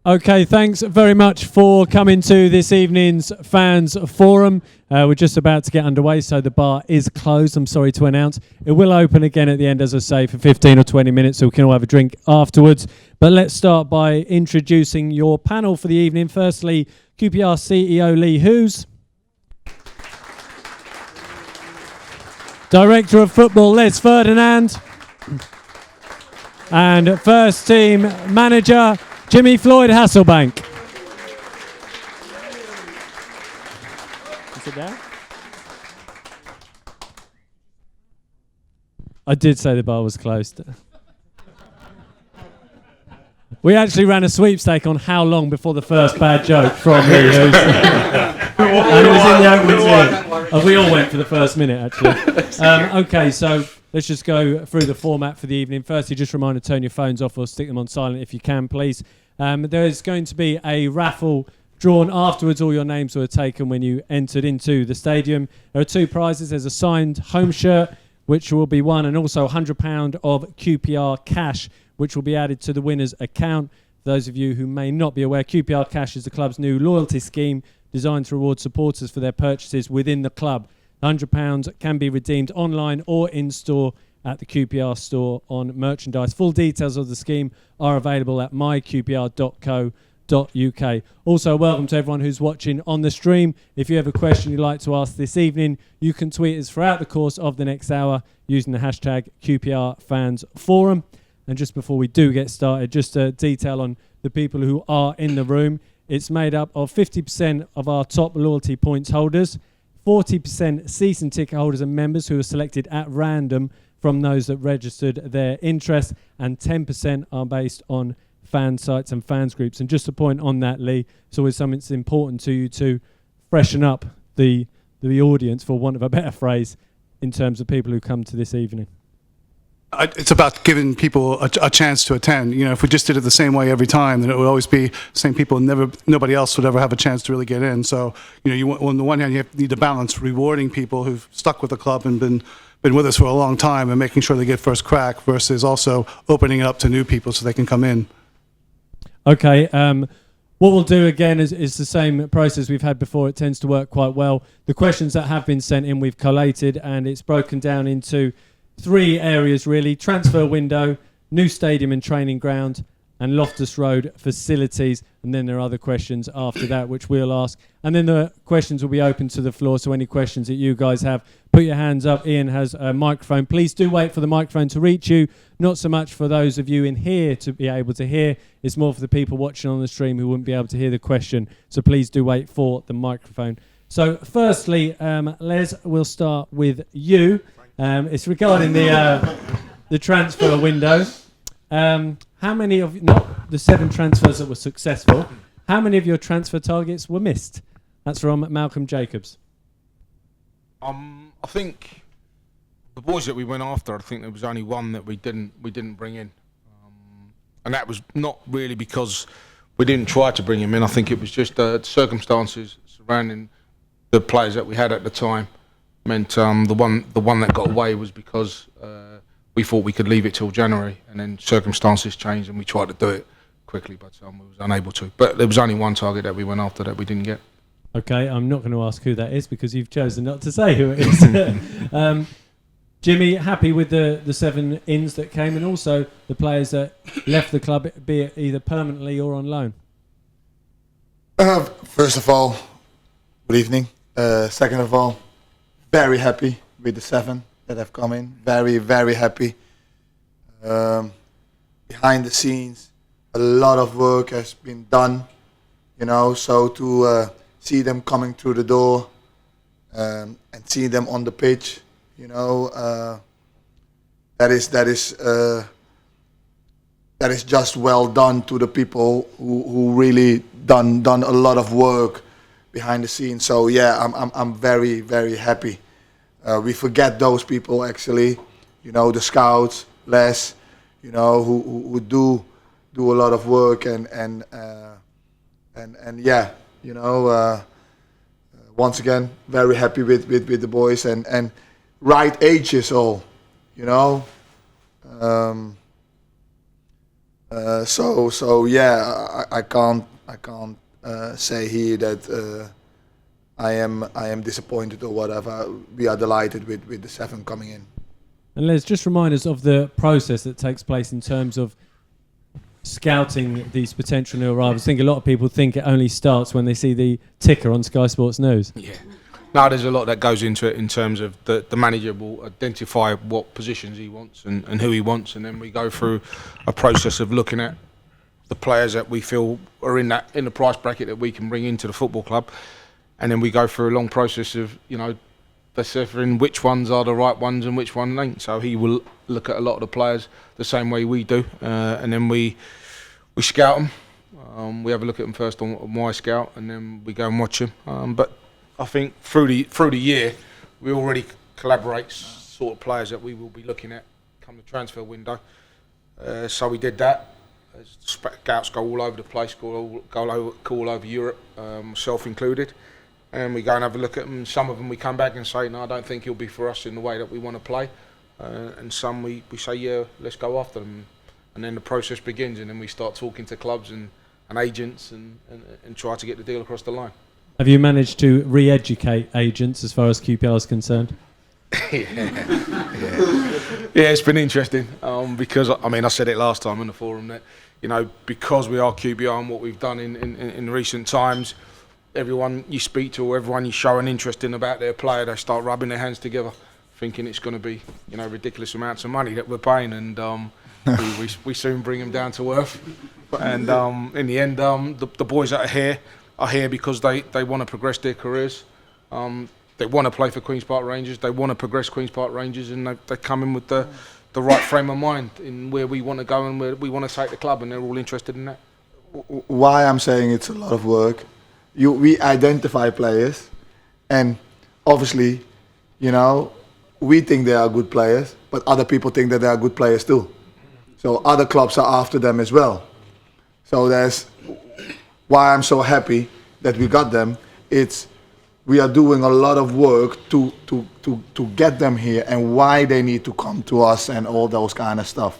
Okay, thanks very much for coming to this evening's fans forum. We're just about to get underway, so the bar is closed, I'm sorry to announce. It will open again at the end, as I say, for 15 or 20 minutes, so we can all have a drink afterwards. But let's start by introducing your panel for the evening. Firstly, QPR CEO Lee Hughes. Director of Football Les Ferdinand. And first team manager Jimmy Floyd Hasselbaink. Sit down. I did say the bar was closed. We actually ran a sweepstake on how long before the first bad joke from me. And it was in the opening minute. We all went for the first minute, actually. Okay, so let's just go through the format for the evening. Firstly, just a reminder to turn your phones off or stick them on silent if you can, please. There's going to be a raffle drawn afterwards. All your names were taken when you entered into the stadium. There are two prizes. There's a signed home shirt, which will be won, and also £100 of QPR cash, which will be added to the winner's account. For those of you who may not be aware, QPR Cash is the club's new loyalty scheme designed to reward supporters for their purchases within the club. £100 can be redeemed online or in-store at the QPR store on merchandise. Full details of the scheme are available at myqpr.co.uk. Also, welcome to everyone who's watching on the stream. If you have a question you'd like to ask this evening, you can tweet us throughout the course of the next hour using the hashtag QPRFansForum. And just before we do get started, just a detail on the people who are in the room. It's made up of 50% of our top loyalty points holders, 40% season ticket holders and members who are selected at random from those that registered their interest, and 10% are based on fan sites and fans groups. And just a point on that, Lee, it's always something that's important to you to freshen up the audience, for want of a better phrase, in terms of people who come to this evening. It's about giving people a chance to attend. You know, if we just did it the same way every time, then it would always be the same people. Nobody else would ever have a chance to really get in. So, you know, on the one hand, you need to balance rewarding people who've stuck with the club and been with us for a long time and making sure they get first crack, versus also opening it up to new people so they can come in. Okay. What we'll do again is the same process we've had before. It tends to work quite well. The questions that have been sent in, we've collated, and it's broken down into three areas really: transfer window, new stadium and training ground, and Loftus Road facilities. And then there are other questions after that which we'll ask. And then the questions will be open to the floor, so any questions that you guys have, put your hands up. Ian has a microphone. Please do wait for the microphone to reach you. Not so much for those of you in here to be able to hear. It's more for the people watching on the stream who wouldn't be able to hear the question. So please do wait for the microphone. So firstly, Les, we'll start with you. It's regarding the transfer window. How many of, not the 7 transfers that were successful, how many of your transfer targets were missed? That's from Malcolm Jacobs. I think the boys that we went after, I think there was only one that we didn't bring in, and that was not really because we didn't try to bring him in. I think it was just circumstances surrounding the players that we had at the time meant the one that got away was because we thought we could leave it till January, and then circumstances changed and we tried to do it quickly, but we was unable to. But there was only one target that we went after that we didn't get. Okay, I'm not going to ask who that is because you've chosen not to say who it is. Jimmy, happy with the 7 ins that came, and also the players that left the club, be it either permanently or on loan? First of all, good evening. Second of all, very happy with the 7 that have come in. Very, very happy. Behind the scenes, a lot of work has been done, you know, so to see them coming through the door and see them on the pitch, you know, that is just well done to the people who really done a lot of work behind the scenes. So yeah, I'm very, very happy. We forget those people actually, you know, the scouts, Les, you know, who do a lot of work and yeah, you know, once again, very happy with the boys and right ages all, you know. So yeah, I can't say here that I am disappointed or whatever. We are delighted with the 7 coming in. And Les, just remind us of the process that takes place in terms of scouting these potential new arrivals. I think a lot of people think it only starts when they see the ticker on Sky Sports News. Yeah. No, there's a lot that goes into it in terms of the manager will identify what positions he wants and who he wants, and then we go through a process of looking at the players that we feel are in the price bracket that we can bring into the football club, and then we go through a long process of deciphering which ones are the right ones and which one ain't. So he will look at a lot of the players the same way we do, and then we scout them. We have a look at them first on my scout, and then we go and watch them. But I think through the year, we already collaborate sort of players that we will be looking at come the transfer window. So we did that. Scouts go all over the place, go all over Europe, myself included. And we go and have a look at them. Some of them we come back and say, no, I don't think he'll be for us in the way that we want to play. And some we say, yeah, let's go after them. And then the process begins, and then we start talking to clubs and agents and try to get the deal across the line. Have you managed to re-educate agents as far as QPR is concerned? Yeah, it's been interesting because I said it last time on the forum that because we are QPR and what we've done in recent times, everyone you speak to or everyone you show an interest in about their player, they start rubbing their hands together, thinking it's going to be ridiculous amounts of money that we're paying, and we soon bring them down to earth. And in the end, the boys that are here because they want to progress their careers. They want to play for Queen's Park Rangers. They want to progress Queen's Park Rangers, and they come in with the right frame of mind in where we want to go and where we want to take the club, and they're all interested in that. Why I'm saying it's a lot of work. We identify players, and obviously, we think they are good players, but other people think that they are good players too. So other clubs are after them as well. So that's why I'm so happy that we got them. We are doing a lot of work to get them here, and why they need to come to us and all those kind of stuff.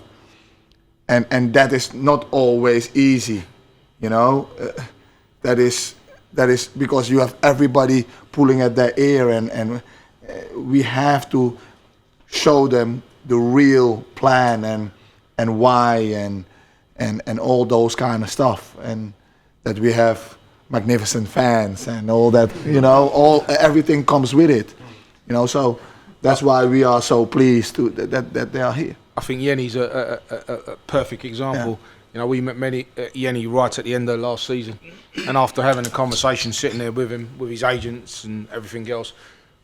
And that is not always easy, That is because you have everybody pulling at their ear, and we have to show them the real plan and why and all those kind of stuff, and that we have magnificent fans and all that, everything comes with it, so that's why we are so pleased that they are here. I think Yenny's a perfect example. Yeah. We met Yenny right at the end of last season, and after having a conversation, sitting there with him, with his agents and everything else,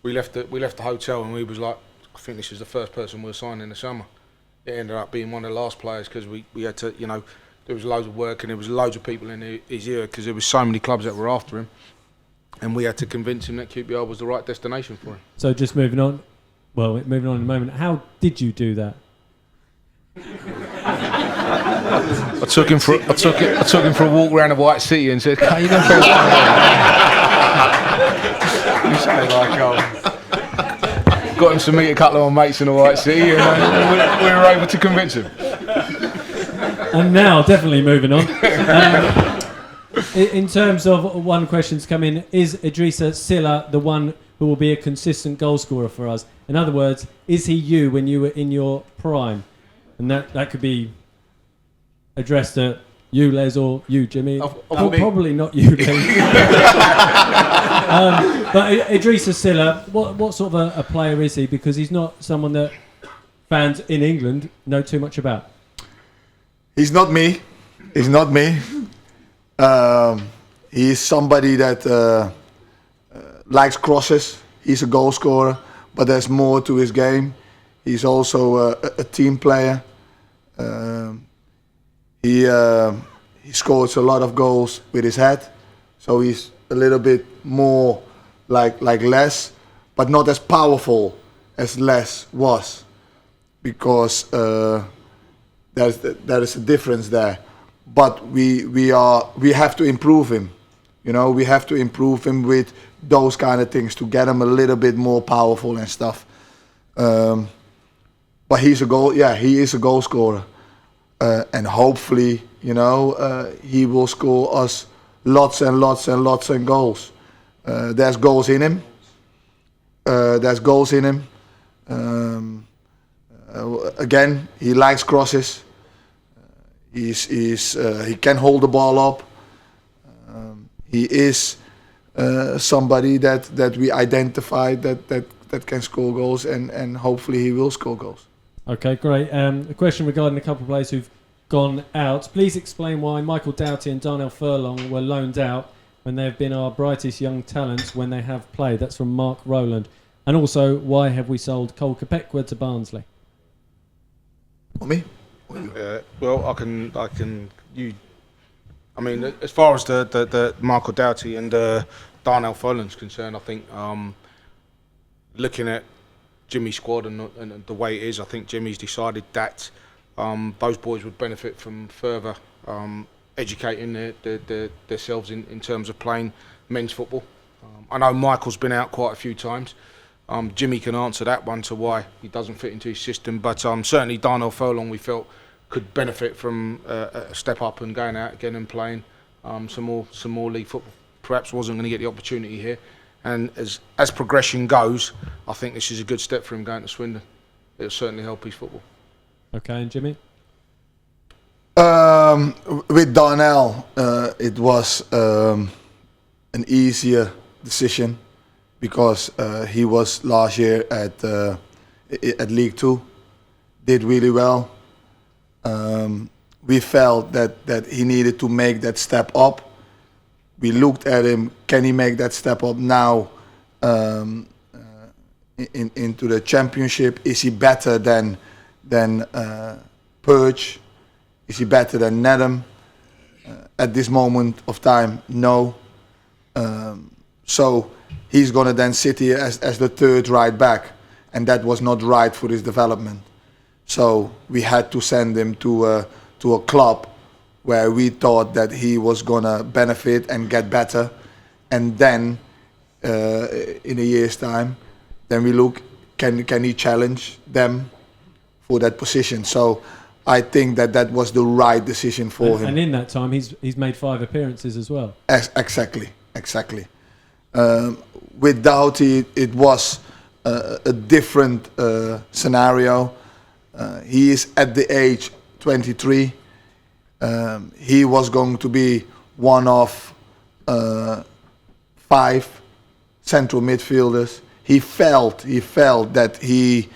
we left the hotel, and we was like, I think this is the first person we'll sign in the summer. It ended up being one of the last players because we had to, there was loads of work and there was loads of people in his ear because there was so many clubs that were after him, and we had to convince him that QPR was the right destination for him. So just moving on in a moment, how did you do that? I took him for a walk around the White City and said, "Can you go for a got him to meet a couple of my mates in the White City, and we were able to convince him." And now, definitely moving on. In terms of one question's come in, is Idrissa Silla the one who will be a consistent goal scorer for us? In other words, is he you when you were in your prime? And that could be addressed at you, Les, or you, Jimmy. Probably not you, Les. But Idrissa Silla, what sort of a player is he? Because he's not someone that fans in England know too much about. He's not me. He's somebody that likes crosses. He's a goal scorer, but there's more to his game. He's also a team player. He scores a lot of goals with his head, so he's a little bit more like Les, but not as powerful as Les was, because there is a difference there. But we have to improve him. We have to improve him with those kind of things to get him a little bit more powerful and stuff. But he is a goal scorer. and hopefully, he will score us lots and lots and lots of goals. There's goals in him. Again, he likes crosses. He can hold the ball up. He is somebody that we identified that can score goals, and hopefully he will score goals. Okay, great. A question regarding a couple of players who've gone out. Please explain why Michael Doughty and Darnell Furlong were loaned out when they have been our brightest young talents when they have played. That's from Mark Rowland. And also, why have we sold Cole Kopekwa to Barnsley? For me? Well, I can. I mean, as far as the Michael Doughty and Darnell Furlong's concerned, I think looking at Jimmy's squad and the way it is, I think Jimmy's decided that those boys would benefit from further educating themselves in terms of playing men's football. I know Michael's been out quite a few times. Jimmy can answer that one to why he doesn't fit into his system, but certainly Darnell Furlong we felt could benefit from a step up and going out again and playing some more league football. Perhaps wasn't going to get the opportunity here, and as progression goes, I think this is a good step for him going to Swindon. It'll certainly help his football. Okay, and Jimmy? With Darnell, it was an easier decision because he was last year at League 2, did really well. We felt that he needed to make that step up. We looked at him, can he make that step up now into the championship? Is he better than Perch? Is he better than Nedum? At this moment of time, no. So he's going to then sit here as the third right back, and that was not right for his development. So we had to send him to a club where we thought that he was going to benefit and get better. And then in a year's time, then we look, can he challenge them for that position? So I think that was the right decision for him. And in that time, he's made 5 appearances as well. Exactly. With Doughty, it was a different scenario. He is at the age 23. He was going to be one of 5 central midfielders. He felt that he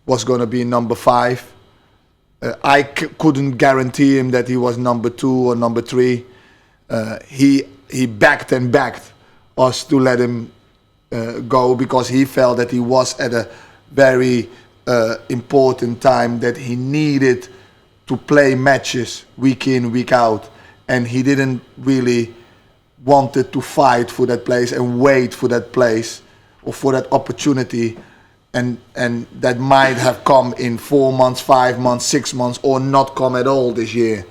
was going to be number 5. I couldn't guarantee him that he was number 2 or number 3. He backed us to let him go because he felt that he was at a very important time that he needed to play matches week in, week out, and he didn't really wanted to fight for that place and wait for that place or for that opportunity, and that might have come in 4 months, 5 months, 6 months, or not come at all this year.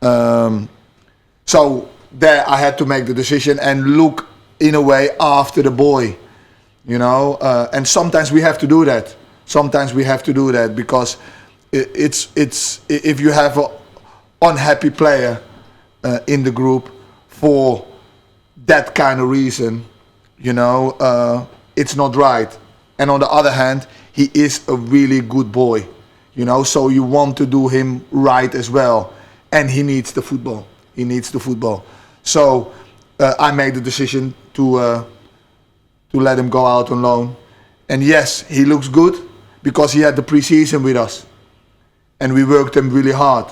So there I had to make the decision and look in a way after the boy, and sometimes we have to do that. Because it's if you have an unhappy player in the group for that kind of reason, it's not right. And on the other hand, he is a really good boy, so you want to do him right as well. And he needs the football. So I made the decision to let him go out on loan. And yes, he looks good because he had the pre-season with us. And we worked him really hard.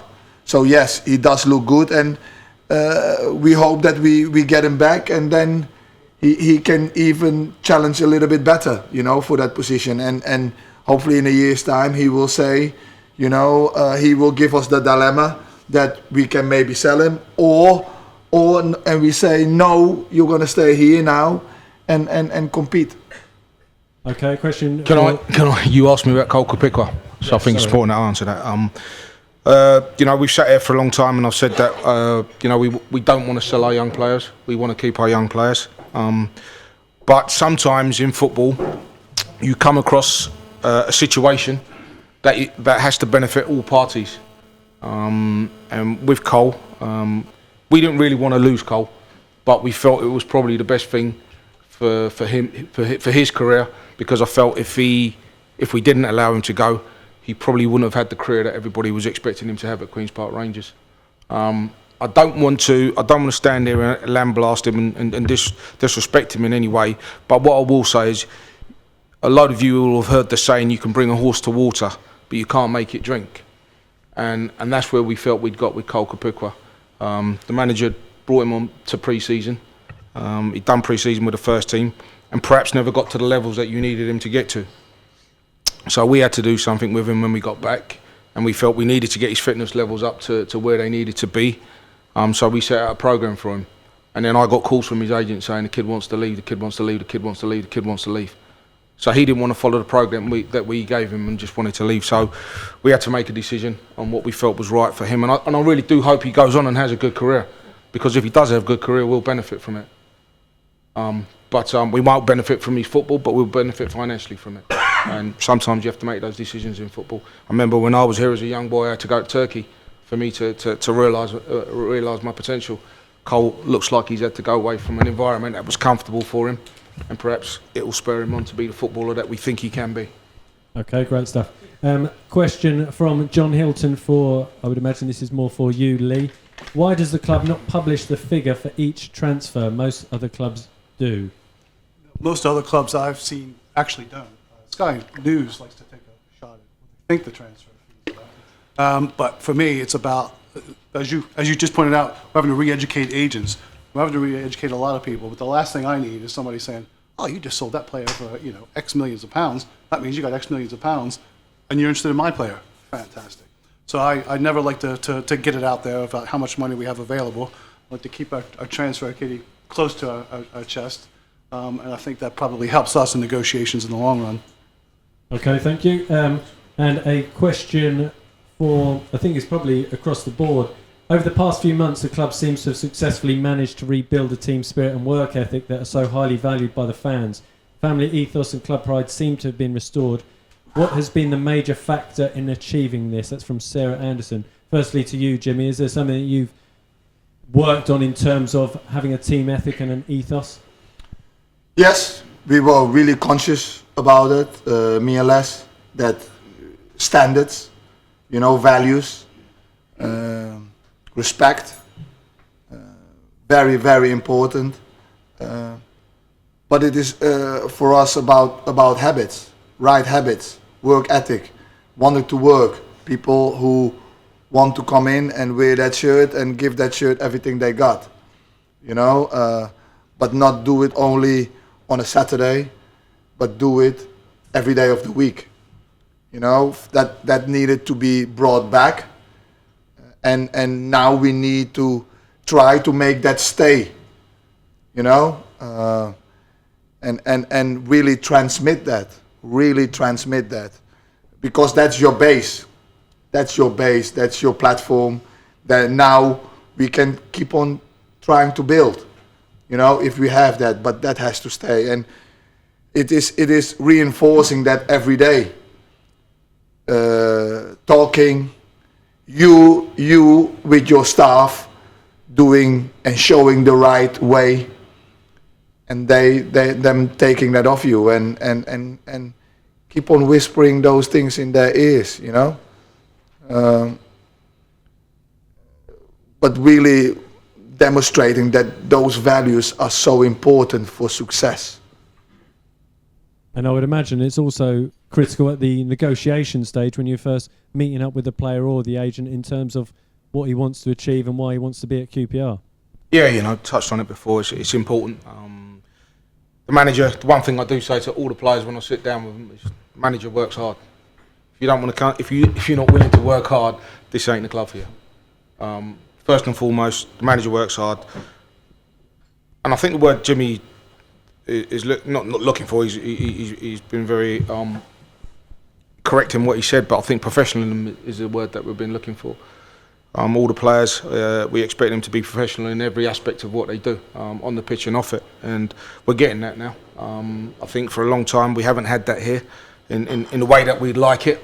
So yes, he does look good, and we hope that we get him back, and then he can even challenge a little bit better, for that position. And hopefully in a year's time he will say, he will give us the dilemma that we can maybe sell him, and we say, no, you're going to stay here now and compete. Okay, question. Can I? You asked me about Cole Kopekwa, so I think it's important to answer that. We've sat here for a long time, and I've said that we don't want to sell our young players. We want to keep our young players. But sometimes in football, you come across a situation that has to benefit all parties. And with Cole, we didn't really want to lose Cole, but we felt it was probably the best thing for him, for his career, because I felt if we didn't allow him to go, he probably wouldn't have had the career that everybody was expecting him to have at Queen's Park Rangers. I don't want to stand there and lambaste him and disrespect him in any way. But what I will say is, a lot of you will have heard the saying, you can bring a horse to water, but you can't make it drink. And that's where we felt we'd got with Cole Kapukwa. The manager brought him on to pre-season. He'd done pre-season with the first team and perhaps never got to the levels that you needed him to get to. So we had to do something with him when we got back, and we felt we needed to get his fitness levels up to where they needed to be. So we set out a programme for him. And then I got calls from his agent saying the kid wants to leave, the kid wants to leave, the kid wants to leave, the kid wants to leave. So he didn't want to follow the programme that we gave him and just wanted to leave. So we had to make a decision on what we felt was right for him. And I really do hope he goes on and has a good career, because if he does have a good career, we'll benefit from it. But we won't benefit from his football, but we'll benefit financially from it. And sometimes you have to make those decisions in football. I remember when I was here as a young boy, I had to go to Turkey for me to realise my potential. Cole looks like he's had to go away from an environment that was comfortable for him, and perhaps it will spur him on to be the footballer that we think he can be. Okay, great stuff. Question from John Hilton I would imagine this is more for you, Lee. Why does the club not publish the figure for each transfer? Most other clubs do. Most other clubs I've seen actually don't. Sky News likes to take a shot at what they think the transfer fees are. But for me, it's about, as you just pointed out, we're having to re-educate agents. We're having to re-educate a lot of people. But the last thing I need is somebody saying, "Oh, you just sold that player for X millions of pounds. That means you got X millions of pounds, and you're interested in my player." Fantastic. So I never like to get it out there about how much money we have available. I like to keep our transfer kitty close to our chest, and I think that probably helps us in negotiations in the long run. Okay, thank you. And a question for, I think it's probably across the board. Over the past few months, the club seems to have successfully managed to rebuild a team spirit and work ethic that are so highly valued by the fans. Family ethos and club pride seem to have been restored. What has been the major factor in achieving this? That's from Sarah Anderson. Firstly to you, Jimmy, is there something that you've worked on in terms of having a team ethic and an ethos? Yes, we were really conscious about it, me and Les, that standards, values, respect, very, very important. But it is for us about habits, right habits, work ethic, wanting to work, people who want to come in and wear that shirt and give that shirt everything they got, but not do it only on a Saturday, but do it every day of the week. That needed to be brought back, and now we need to try to make that stay, and really transmit that, because that's your base, that's your platform that now we can keep on trying to build, if we have that, but that has to stay. And it is reinforcing that every day, talking, you with your staff doing and showing the right way, and them taking that off you and keep on whispering those things in their ears, but really demonstrating that those values are so important for success. And I would imagine it's also critical at the negotiation stage when you're first meeting up with the player or the agent in terms of what he wants to achieve and why he wants to be at QPR. Yeah, touched on it before. It's important. The manager, the one thing I do say to all the players when I sit down with them is, the manager works hard. If you don't want to, if you're not willing to work hard, this ain't the club for you. First and foremost, the manager works hard, and I think the word Jimmy is not looking for. He's been very correct in what he said, but I think professionalism is the word that we've been looking for. All the players, we expect them to be professional in every aspect of what they do, on the pitch and off it, and we're getting that now. I think for a long time we haven't had that here in the way that we'd like it.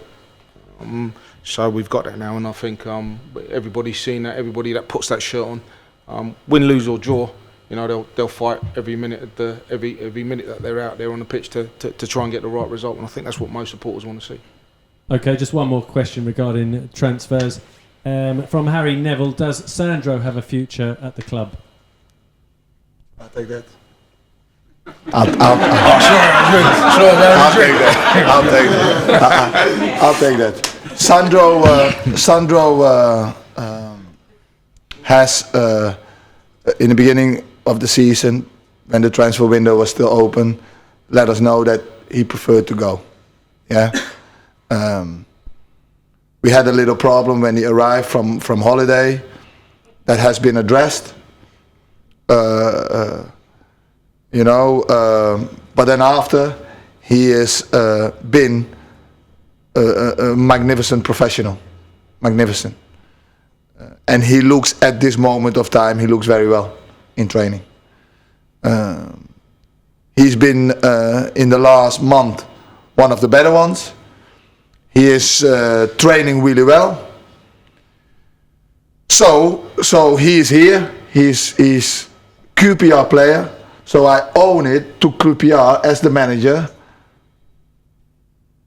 So we've got that now, and I think everybody's seen that. Everybody that puts that shirt on, win, lose or draw, you know, they'll fight every minute every minute that they're out there on the pitch to try and get the right result. And I think that's what most supporters want to see. Okay, just one more question regarding transfers. From Harry Neville, does Sandro have a future at the club? I'll take that. I'll take that. Sandro has in the beginning of the season, when the transfer window was still open, let us know that he preferred to go. Yeah. We had a little problem when he arrived from holiday. That has been addressed. You know, but then after, he has been a magnificent professional, magnificent. And he looks, at this moment of time, he looks very well in training. He's been, in the last month, one of the better ones. He is training really well. So he is here, he's QPR player. So I own it to QPR as the manager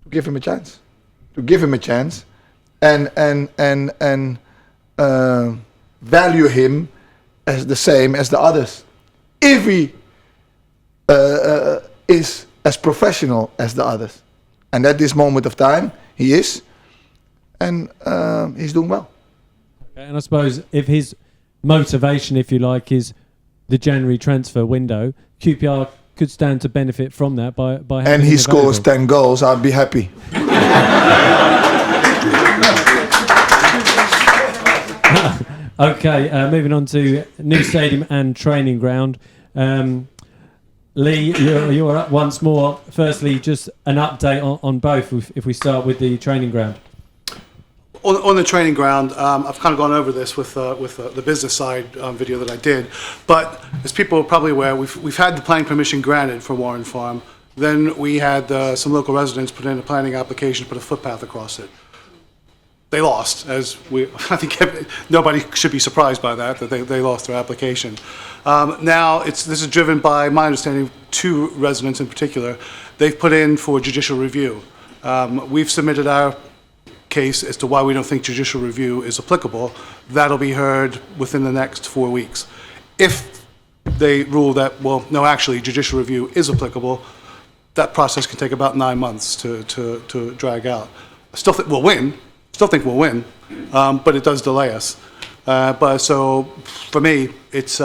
to give him a chance, and value him as the same as the others. If he is as professional as the others, and at this moment of time he is, and he's doing well. Okay, and I suppose if his motivation, if you like, is the January transfer window, QPR could stand to benefit from that by having and he him scores available. 10 goals, I'd be happy. Okay, moving on to new stadium and training ground. Lee, you're up once more. Firstly, just an update on both, if we start with the training ground. On the training ground, I've kind of gone over this with the business side video that I did, but as people are probably aware, we've had the planning permission granted for Warren Farm. Then we had some local residents put in a planning application to put a footpath across it. They lost, I think nobody should be surprised by that they lost their application. Now this is driven by, my understanding, 2 residents in particular. They've put in for judicial review. We've submitted our case as to why we don't think judicial review is applicable. That'll be heard within the next 4 weeks. If they rule that, well, no, actually, judicial review is applicable, that process can take about 9 months to drag out. I still think we'll win. But it does delay us. But so, for me, it's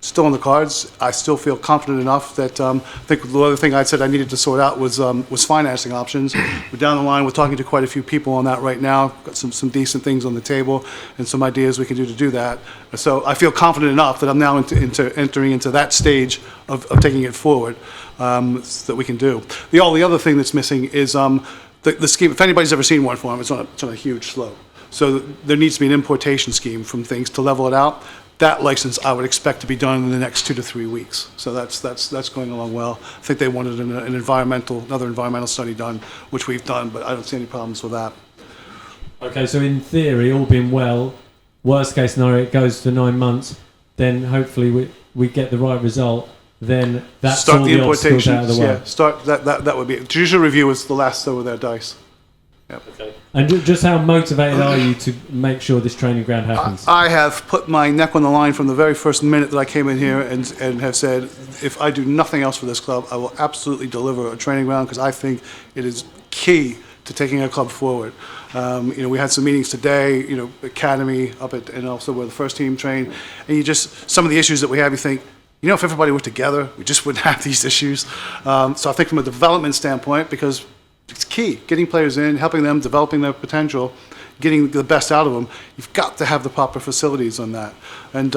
still on the cards. I still feel confident enough that I think the other thing I said I needed to sort out was financing options. We're down the line. We're talking to quite a few people on that right now. Got some decent things on the table and some ideas we can do to do that. So I feel confident enough that I'm now entering into that stage of taking it forward that we can do. The only other thing that's missing is the scheme. If anybody's ever seen one farm, it's on a huge slope. So there needs to be an importation scheme from things to level it out. That license I would expect to be done in the next 2 to 3 weeks. So that's going along well. I think they wanted another environmental study done, which we've done, but I don't see any problems with that. Okay, so in theory, all being well, worst case scenario, it goes to 9 months, then hopefully we get the right result, then that's Start all the the obstacles importation. out of the way. Yeah, start that would be it. Judicial review is the last throw of their dice. Yep. Okay. And just how motivated are you to make sure this training ground happens? I have put my neck on the line from the very first minute that I came in here and have said, if I do nothing else for this club, I will absolutely deliver a training ground because I think it is key to taking our club forward. We had some meetings today, academy up at, and also where the first team trained, and some of the issues that we have, you think, if everybody were together, we just wouldn't have these issues. So I think from a development standpoint, because it's key, getting players in, helping them, developing their potential, getting the best out of them, you've got to have the proper facilities on that. And,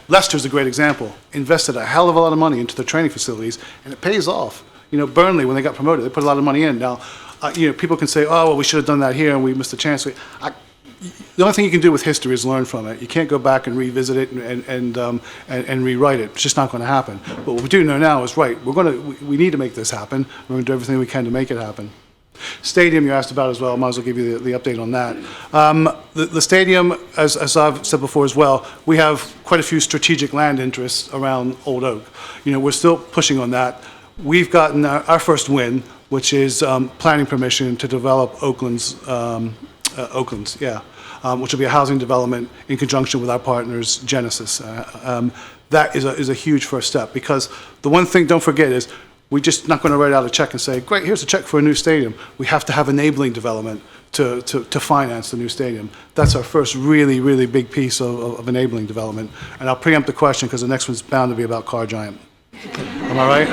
Leicester's a great example. Invested a hell of a lot of money into their training facilities, and it pays off. Burnley, when they got promoted, they put a lot of money in. Now, people can say, oh, well, we should have done that here, and we missed a chance. The only thing you can do with history is learn from it. You can't go back and revisit it and rewrite it. It's just not going to happen. But what we do know now is, right, we need to make this happen. We're going to do everything we can to make it happen. Stadium you asked about as well. I might as well give you the update on that. The stadium, as I've said before as well, we have quite a few strategic land interests around Old Oak. We're still pushing on that. We've gotten our first win, which is planning permission to develop Oakland's, which will be a housing development in conjunction with our partners, Genesis. That is a huge first step, because the one thing, don't forget, is we're just not going to write out a check and say, great, here's a check for a new stadium. We have to have enabling development to finance the new stadium. That's our first really, really big piece of enabling development. And I'll preempt the question, because the next one's bound to be about Car Giant. Am I right?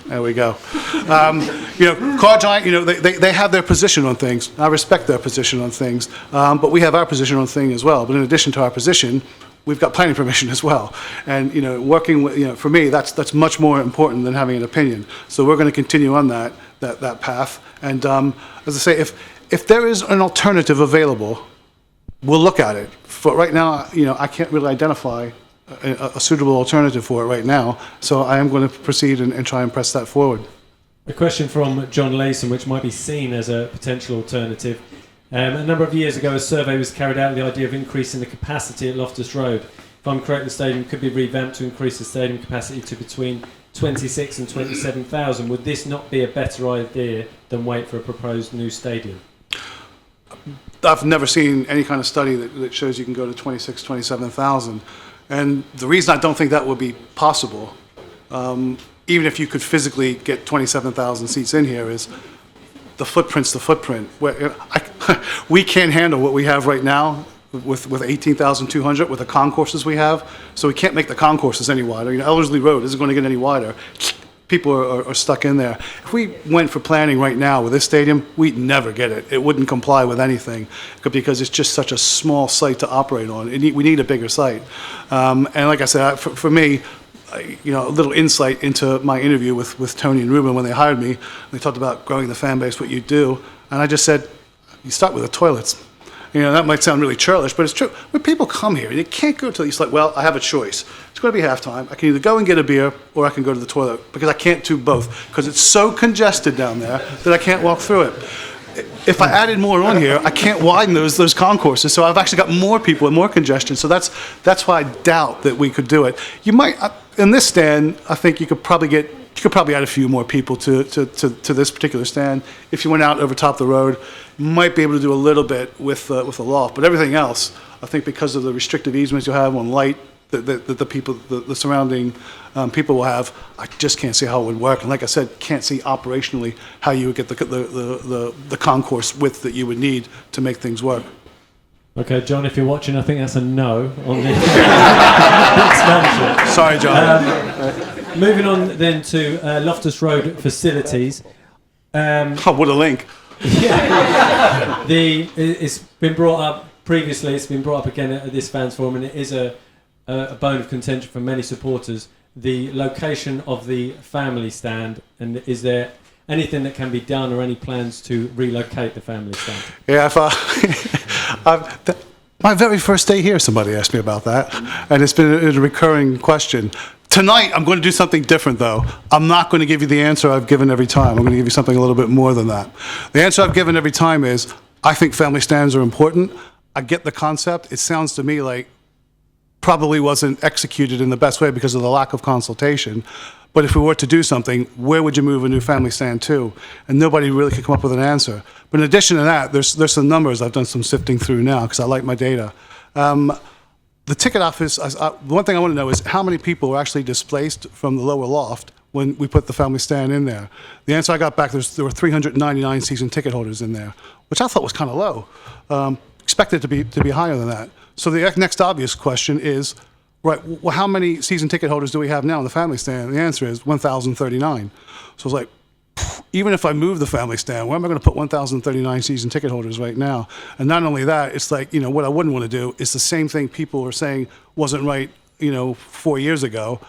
There we go. Car Giant, they have their position on things. I respect their position on things, but we have our position on things as well. But in addition to our position, we've got planning permission as well. And working with, for me, that's much more important than having an opinion. So we're going to continue on that path. And as I say, if there is an alternative available, we'll look at it. For right now, I can't really identify a suitable alternative for it right now. So I am going to proceed and try and press that forward. A question from John Layson, which might be seen as a potential alternative. A number of years ago, a survey was carried out with the idea of increasing the capacity at Loftus Road. If I'm correct, the stadium could be revamped to increase the stadium capacity to between 26 and 27,000. Would this not be a better idea than wait for a proposed new stadium? I've never seen any kind of study that shows you can go to 26, 27,000. And the reason I don't think that would be possible, even if you could physically get 27,000 seats in here, is the footprint's the footprint. We can't handle what we have right now with 18,200 with the concourses we have, so we can't make the concourses any wider. Ellerslie Road isn't going to get any wider. People are stuck in there. If we went for planning right now with this stadium, we'd never get it. It wouldn't comply with anything, because it's just such a small site to operate on. We need a bigger site. And like I said, for me, a little insight into my interview with Tony and Ruben when they hired me. They talked about growing the fan base, what you do, and I just said, you start with the toilets. That might sound really churlish, but it's true. When people come here, they can't go to, it's like, well, I have a choice. It's going to be halftime. I can either go and get a beer, or I can go to the toilet, because I can't do both, because it's so congested down there that I can't walk through it. If I added more on here, I can't widen those concourses, so I've actually got more people and more congestion, so that's why I doubt that we could do it. You might, in this stand, I think you could probably add a few more people to this particular stand. If you went out over top of the road, you might be able to do a little bit with the loft. But everything else, I think, because of the restrictive easements you'll have on light that the surrounding people will have, I just can't see how it would work. And like I said, can't see operationally how you would get the concourse width that you would need to make things work. Okay, John, if you're watching, I think that's a no on the expansion. Sorry, John. Moving on then to Loftus Road facilities. What a link. Yeah. It's been brought up previously, it's been brought up again at this fans forum, and it is a bone of contention for many supporters. The location of the family stand, and is there anything that can be done or any plans to relocate the family stand? Yeah, my very first day here, somebody asked me about that, and it's been a recurring question. Tonight, I'm going to do something different, though. I'm not going to give you the answer I've given every time. I'm going to give you something a little bit more than that. The answer I've given every time is, I think family stands are important. I get the concept. It sounds to me like probably wasn't executed in the best way because of the lack of consultation. But if we were to do something, where would you move a new family stand to? And nobody really could come up with an answer. But in addition to that, there's some numbers I've done some sifting through now because I like my data. The ticket office, one thing I want to know is how many people were actually displaced from the lower loft when we put the family stand in there. The answer I got back, there were 399 season ticket holders in there, which I thought was kind of low. Expected to be higher than that. So the next obvious question is, right, well, how many season ticket holders do we have now in the family stand? The answer is 1,039. So it's like, even if I move the family stand, where am I going to put 1,039 season ticket holders right now? And not only that, it's like, what I wouldn't want to do is the same thing people were saying wasn't right, 4 years ago.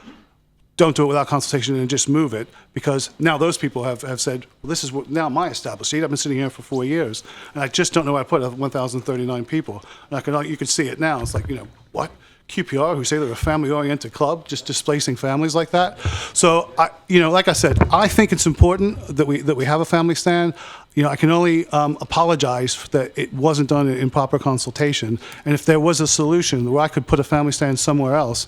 Don't do it without consultation and just move it, because now those people have said, well, this is now my established seat. I've been sitting here for 4 years, and I just don't know where I put 1,039 people. And you can see it now. It's like, what? QPR, who say they're a family-oriented club, just displacing families like that. So, like I said, I think it's important that we have a family stand. I can only apologize that it wasn't done in proper consultation. And if there was a solution where I could put a family stand somewhere else,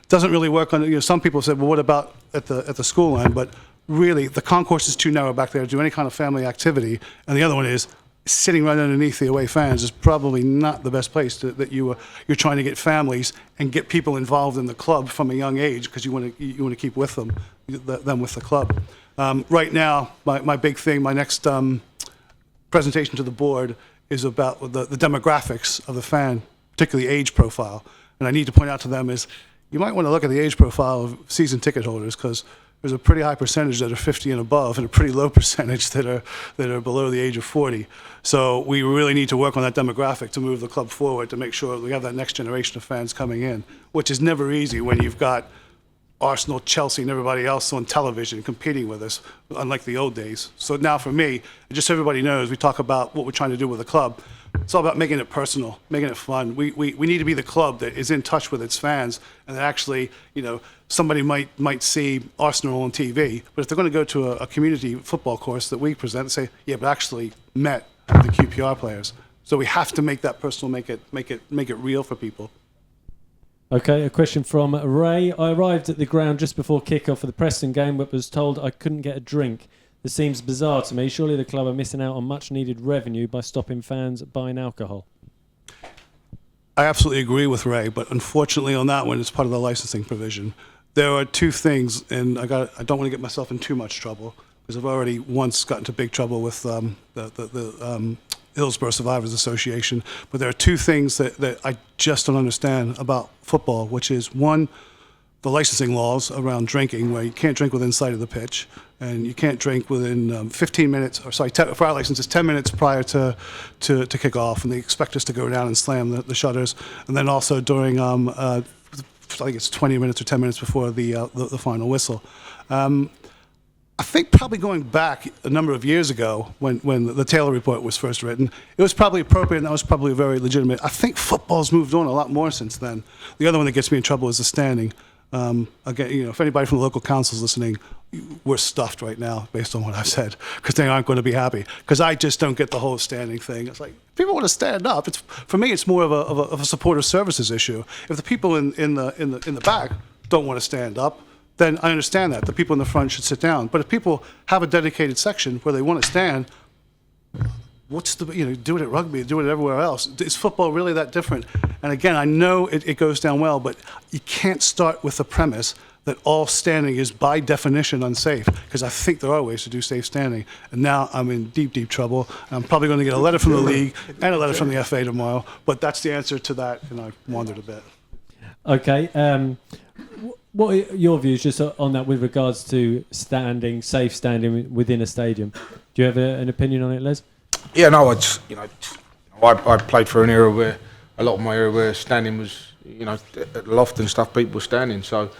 doesn't really work on. Some people said, well, what about at the school end? But really, the concourse is too narrow back there to do any kind of family activity. And the other one is sitting right underneath the away fans is probably not the best place that you're trying to get families and get people involved in the club from a young age, because you want to keep with them with the club. Right now, my big thing, my next presentation to the board is about the demographics of the fan, particularly age profile. And I need to point out to them is you might want to look at the age profile of season ticket holders, because there's a pretty high percentage that are 50 and above, and a pretty low percentage that are below the age of 40. So we really need to work on that demographic to move the club forward, to make sure we have that next generation of fans coming in, which is never easy when you've got Arsenal, Chelsea, and everybody else on television competing with us, unlike the old days. So now for me, just so everybody knows, we talk about what we're trying to do with the club. It's all about making it personal, making it fun. We need to be the club that is in touch with its fans, and that actually, somebody might see Arsenal on TV, but if they're going to go to a community football course that we present, say, yeah, but actually met the QPR players. So we have to make that personal, make it real for people. Okay, a question from Ray. I arrived at the ground just before kickoff for the Preston game, but was told I couldn't get a drink. This seems bizarre to me. Surely the club are missing out on much needed revenue by stopping fans buying alcohol. I absolutely agree with Ray, but unfortunately on that one, it's part of the licensing provision. There are two things, and I don't want to get myself in too much trouble, because I've already once got into big trouble with the Hillsborough Survivors Association. But there are two things that I just don't understand about football, which is, one, the licensing laws around drinking, where you can't drink within sight of the pitch, and you can't drink within 15 minutes, for our license, it's 10 minutes prior to kick off, and they expect us to go down and slam the shutters. And then also during, I think it's 20 minutes or 10 minutes before the final whistle. I think probably going back a number of years ago, when the Taylor Report was first written, it was probably appropriate, and that was probably very legitimate. I think football's moved on a lot more since then. The other one that gets me in trouble is the standing. Again, if anybody from the local council is listening, we're stuffed right now based on what I've said, because they aren't going to be happy. Because I just don't get the whole standing thing. It's like, people want to stand up. For me, it's more of a supportive services issue. If the people in the back don't want to stand up, then I understand that. The people in the front should sit down. But if people have a dedicated section where they want to stand, do it at rugby, do it everywhere else. Is football really that different? And again, I know it goes down well, but you can't start with the premise that all standing is by definition unsafe, because I think there are ways to do safe standing. And now I'm in deep, deep trouble. I'm probably going to get a letter from the league and a letter from the FA tomorrow, but that's the answer to that, and I wandered a bit. Okay. What are your views just on that with regards to safe standing within a stadium? Do you have an opinion on it, Les? Yeah, no, I played for an era where a lot of my era where standing was, at the loft and stuff, people were standing. So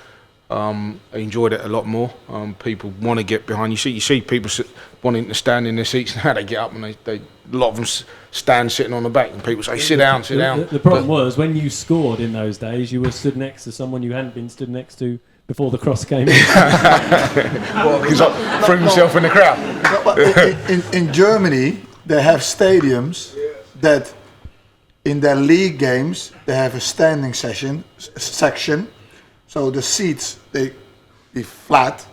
I enjoyed it a lot more. People want to get behind. You see people wanting to stand in their seats now. They get up and they a lot of them stand sitting on the back, and people say, "Sit down." The problem was when you scored in those days, you were stood next to someone you hadn't been stood next to before the cross came in. Because I threw himself in the crowd. In Germany, they have stadiums that in their league games they have a standing section, so the seats they be flat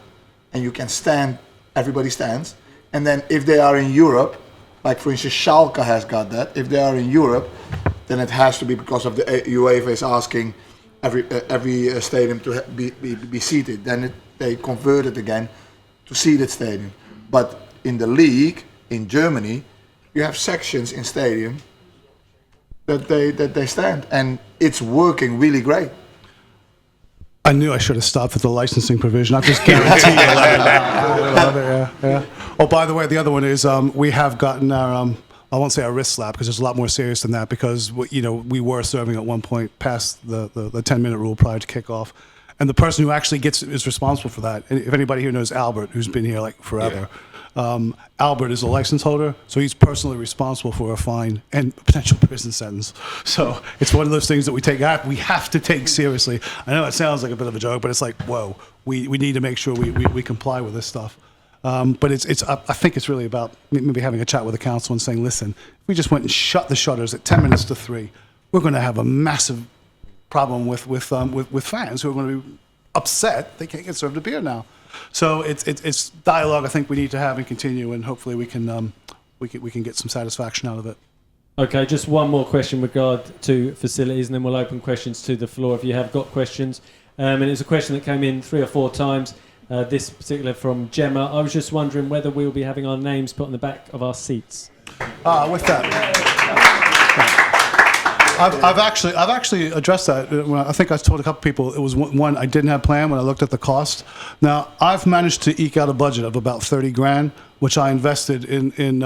and you can stand, everybody stands. And then if they are in Europe, like for instance Schalke has got that, if they are in Europe, then it has to be because of the UEFA is asking every stadium to be seated. Then they convert it again to seated stadium. But in the league in Germany, you have sections in stadium that they stand, and it's working really great. I knew I should have stopped at the licensing provision. I just guarantee you. I love it, yeah. Oh, by the way, the other one is we have gotten our, I won't say our wrist slap, because it's a lot more serious than that, because we were serving at one point past the 10-minute rule prior to kickoff. And the person who actually is responsible for that, and if anybody here knows Albert, who's been here like forever, Albert is a license holder, so he's personally responsible for a fine and potential prison sentence. So it's one of those things that we have to take seriously. I know it sounds like a bit of a joke, but it's like, whoa, we need to make sure we comply with this stuff. But I think it's really about maybe having a chat with the council and saying, listen, if we just went and shut the shutters at 10 minutes to 3, we're going to have a massive problem with fans who are going to be upset they can't get served a beer now. So it's dialogue I think we need to have and continue, and hopefully we can get some satisfaction out of it. Okay, just one more question with regard to facilities, and then we'll open questions to the floor if you have got questions. And it's a question that came in 3 or 4 times. This particular from Gemma. I was just wondering whether we'll be having our names put on the back of our seats. With that, I've actually addressed that. I think I told a couple people it was one I didn't have planned when I looked at the cost. Now I've managed to eke out a budget of about 30 grand, which I invested in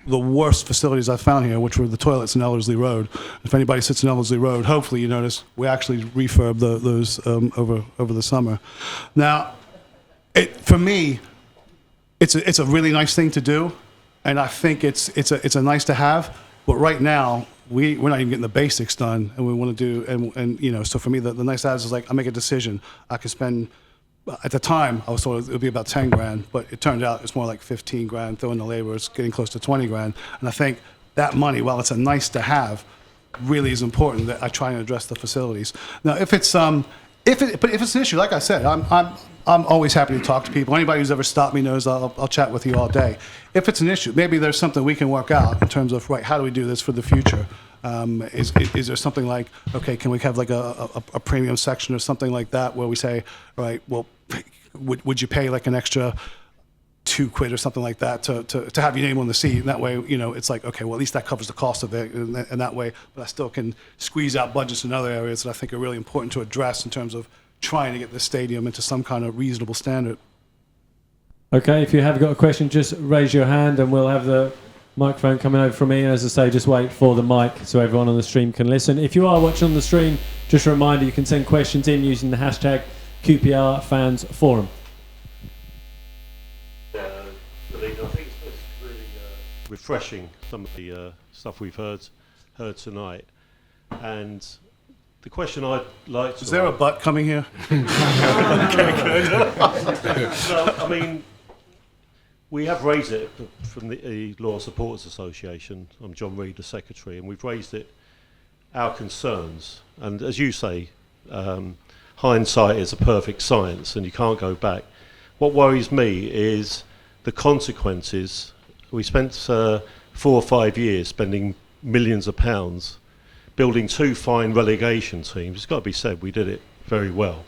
the worst facilities I found here, which were the toilets in Ellerslie Road. If anybody sits in Ellerslie Road, hopefully you notice we actually refurbed those over the summer. Now, for me, it's a really nice thing to do, and I think it's a nice to have. But right now, we're not even getting the basics done, and we want to do and so for me the nice to have is like I make a decision. I could spend. At the time, I was told it would be about 10 grand, but it turned out it's more like 15 grand. Throwing the labor, it's getting close to 20 grand. And I think that money, while it's a nice to have, really is important that I try and address the facilities. Now, if it's an issue, like I said, I'm always happy to talk to people. Anybody who's ever stopped me knows I'll chat with you all day. If it's an issue, maybe there's something we can work out in terms of, right, how do we do this for the future? Is there something like, okay, can we have like a premium section or something like that where we say, all right, well, would you pay like an extra £2 or something like that to have your name on the seat? And that way, it's like, okay, well, at least that covers the cost of it, and that way, but I still can squeeze out budgets in other areas that I think are really important to address in terms of trying to get this stadium into some kind of reasonable standard. Okay, if you have got a question, just raise your hand and we'll have the microphone coming over from me. And as I say, just wait for the mic so everyone on the stream can listen. If you are watching on the stream, just a reminder, you can send questions in using the hashtag QPR Fans Forum. I think it's really refreshing, some of the stuff we've heard tonight. And the question I'd like to... Is there a butt coming here? Okay, good. So, I mean, we have raised it from the Law Supporters Association. I'm John Reid, the secretary, and we've raised it, our concerns. And as you say, hindsight is a perfect science and you can't go back. What worries me is the consequences. We spent 4 or 5 years spending millions of pounds building 2 fine relegation teams. It's got to be said, we did it very well.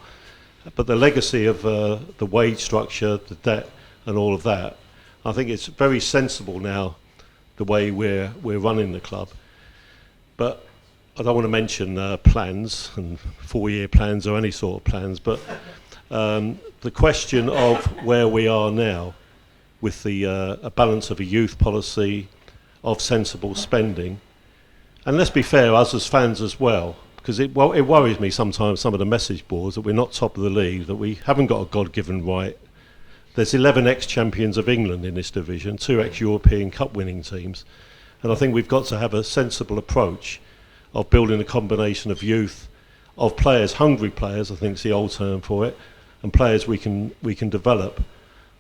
But the legacy of the wage structure, the debt and all of that, I think it's very sensible now, the way we're running the club. But I don't want to mention plans and 4-year plans or any sort of plans, but the question of where we are now with the a balance of a youth policy, of sensible spending, and let's be fair, us as fans as well, because it worries me sometimes, some of the message boards, that we're not top of the league, that we haven't got a God-given right. There's 11 ex-champions of England in this division, 2 ex-European Cup winning teams, and I think we've got to have a sensible approach of building a combination of youth, of players, hungry players, I think is the old term for it, and players we can develop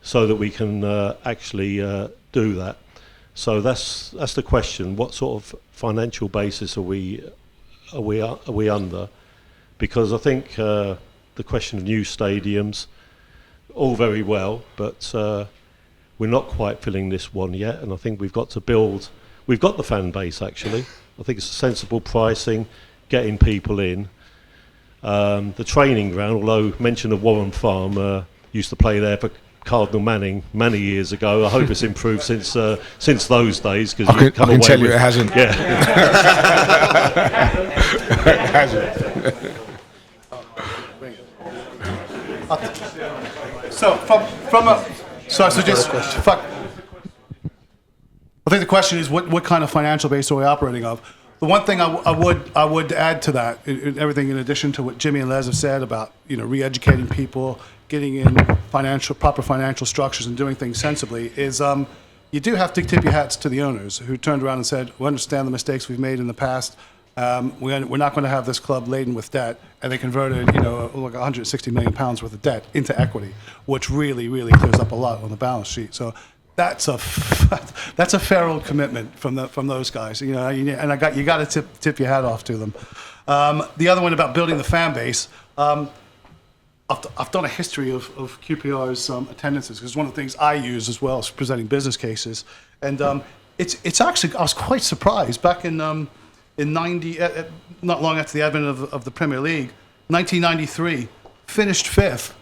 so that we can actually do that. So that's the question. What sort of financial basis are we under? Because I think the question of new stadiums, all very well, but we're not quite filling this one yet, and I think we've got to build. We've got the fan base actually. I think it's sensible pricing, getting people in. The training ground, although mention of Warren Farm, used to play there for Cardinal Manning many years ago. I hope it's improved since those days. Because I can tell you it hasn't. Yeah. It hasn't. I think the question is what kind of financial base are we operating of? The one thing I would add to that, everything in addition to what Jimmy and Les have said about re-educating people, getting in proper financial structures and doing things sensibly, is you do have to tip your hats to the owners who turned around and said, we understand the mistakes we've made in the past. We're not going to have this club laden with debt, and they converted, like 160 million pounds worth of debt into equity, which really, really clears up a lot on the balance sheet. So that's a fair old commitment from those guys, and you got to tip your hat off to them. The other one about building the fan base. I've done a history of QPR's attendances, because one of the things I use as well is presenting business cases, and it's actually, I was quite surprised back in 90, not long after the advent of the Premier League, 1993, finished 5th,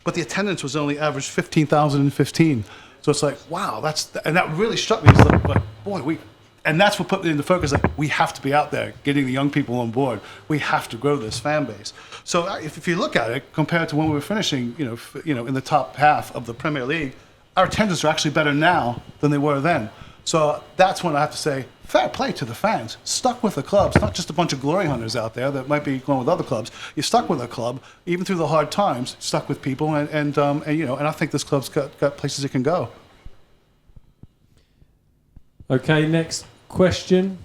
but the attendance was only averaged 15,015. So it's like, wow, and that really struck me. It's like, boy, and that's what put me into focus. Like, we have to be out there getting the young people on board. We have to grow this fan base. So if you look at it compared to when we were finishing, in the top half of the Premier League, our attendance are actually better now than they were then. So that's when I have to say, fair play to the fans. Stuck with the clubs, not just a bunch of glory hunters out there that might be going with other clubs. You're stuck with a club, even through the hard times. Stuck with people, and I think this club's got places it can go. Okay, next question.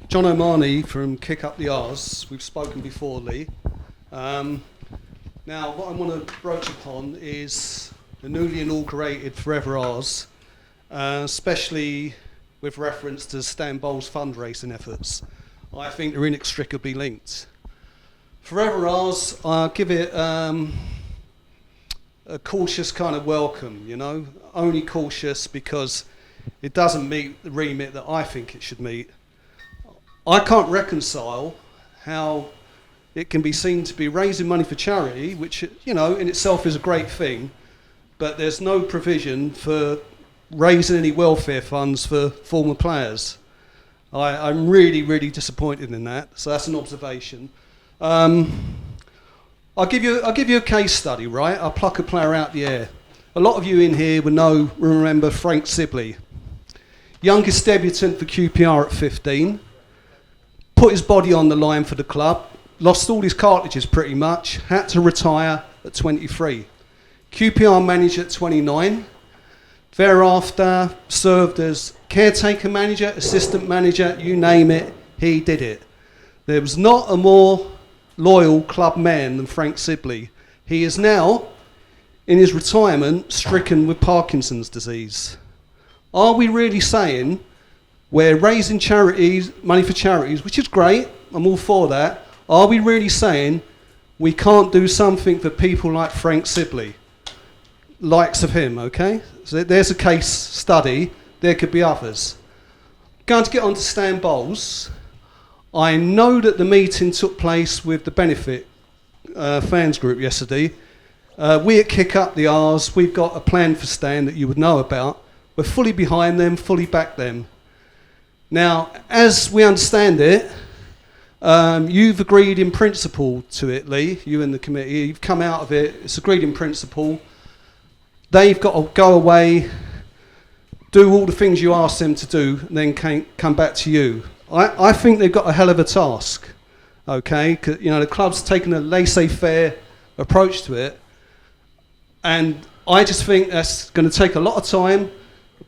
John O'Mahony from Kick Up the Arse. We've spoken before, Lee. Now, what I want to broach upon is the newly inaugurated Forever Ours, especially with reference to Stan Bowles' fundraising efforts. I think they're inextricably linked. Forever Ours, I give it a cautious kind of welcome, only cautious because it doesn't meet the remit that I think it should meet. I can't reconcile how it can be seen to be raising money for charity, which, in itself is a great thing, but there's no provision for raising any welfare funds for former players. I'm really, really disappointed in that, so that's an observation. I'll give you a case study, right? I'll pluck a player out the air. A lot of you in here will remember Frank Sibley. Youngest debutant for QPR at 15, put his body on the line for the club, lost all his cartridges pretty much, had to retire at 23. QPR manager at 29, thereafter served as caretaker manager, assistant manager, you name it, he did it. There was not a more loyal club man than Frank Sibley. He is now, in his retirement, stricken with Parkinson's disease. Are we really saying we're raising money for charities, which is great, I'm all for that, are we really saying we can't do something for people like Frank Sibley? Likes of him, okay? So there's a case study, there could be others. Going to get on to Stan Bowles. I know that the meeting took place with the Benefit fans group yesterday. We at Kick Up the R's, we've got a plan for Stan that you would know about. We're fully behind them, fully back them. Now, as we understand it, you've agreed in principle to it, Lee, you and the committee. You've come out of it, it's agreed in principle. They've got to go away, do all the things you asked them to do, and then come back to you. I think they've got a hell of a task, okay? 'Cause, the club's taken a laissez-faire approach to it, and I just think that's going to take a lot of time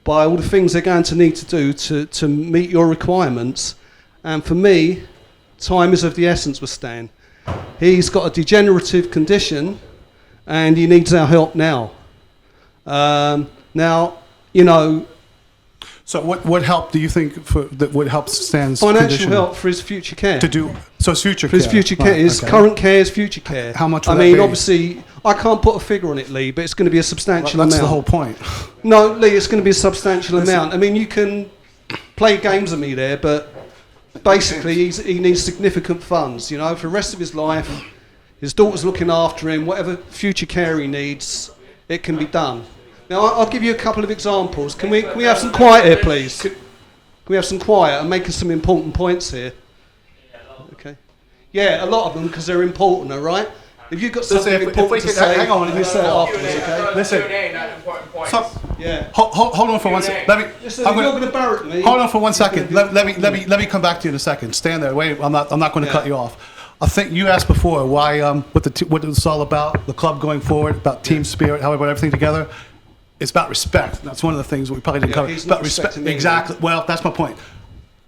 by all the things they're going to need to do to meet your requirements. And for me, time is of the essence with Stan. He's got a degenerative condition, and he needs our help now. So what help do you think that would help Stan's financial condition? help for his future care. So his future for care. his future care, Right, his okay. current care, his future care. How much would that be? Obviously, I can't put a figure on it, Lee, but it's going to be a substantial amount. That's the whole point. No, Lee, it's going to be a substantial amount. I mean, you can play games with me there, but basically he needs significant funds, for the rest of his life. His daughter's looking after him, whatever future care he needs, it can be done. Now, I'll give you a couple of examples. Can we have some quiet here, please? Can we have some quiet? I'm making some important points here. Okay. Yeah, a lot of them, because they're important, all right? If you've got something important to say, hang on, you say it afterwards, okay? Listen. Yeah. Hold on for 1 second. Listen, you're going to barrack me. Hold on for 1 second. Let me come back to you in a second. Stand there. Wait. I'm not going to cut you off. I think you asked before why what it's all about, the club going forward, about team spirit, how we put everything together. it's about respect. That's one of the things we probably didn't cover. he's It's not about respect. respecting me. Exactly. Well, that's my point.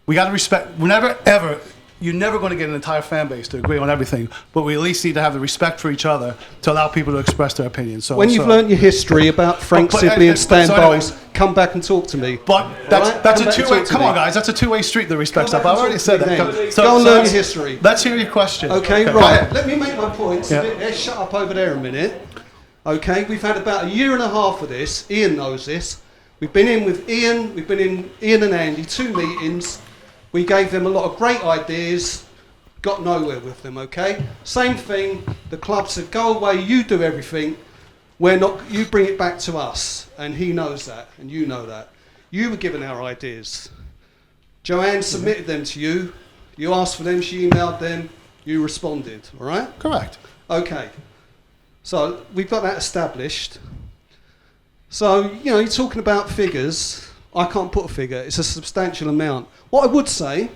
We got to respect. Whenever, ever, you're never going to get an entire fan base to agree on everything, but we at least need to have the respect for each other to allow people to express their opinions. So When you've learnt your history about Frank Sibley and Stan anyway, Bowles, come back and talk to me. But Alright? that's Come a back and two-way. talk to Come me. on, guys. That's a two-way street. The respect Come stuff. back I and already talk said to me that. then. Go and learn your history. Let's hear your question. Okay, go right. ahead. Let me make my points. Yeah. Shut up over there a minute. Okay, we've had about a year and a half of this. Ian knows this. We've been in with Ian. We've been in Ian and Andy, 2 meetings. We gave them a lot of great ideas. Got nowhere with them. Okay. Same thing. The club said, "Go away. You do everything. We're not. You bring it back to us." And he knows that, and you know that. You were given our ideas. Joanne submitted them to you. You asked for them. She emailed them. You responded. All right. Correct. Okay. So we've got that established. So, you're talking about figures. I can't put a figure. It's a substantial amount. What I would say,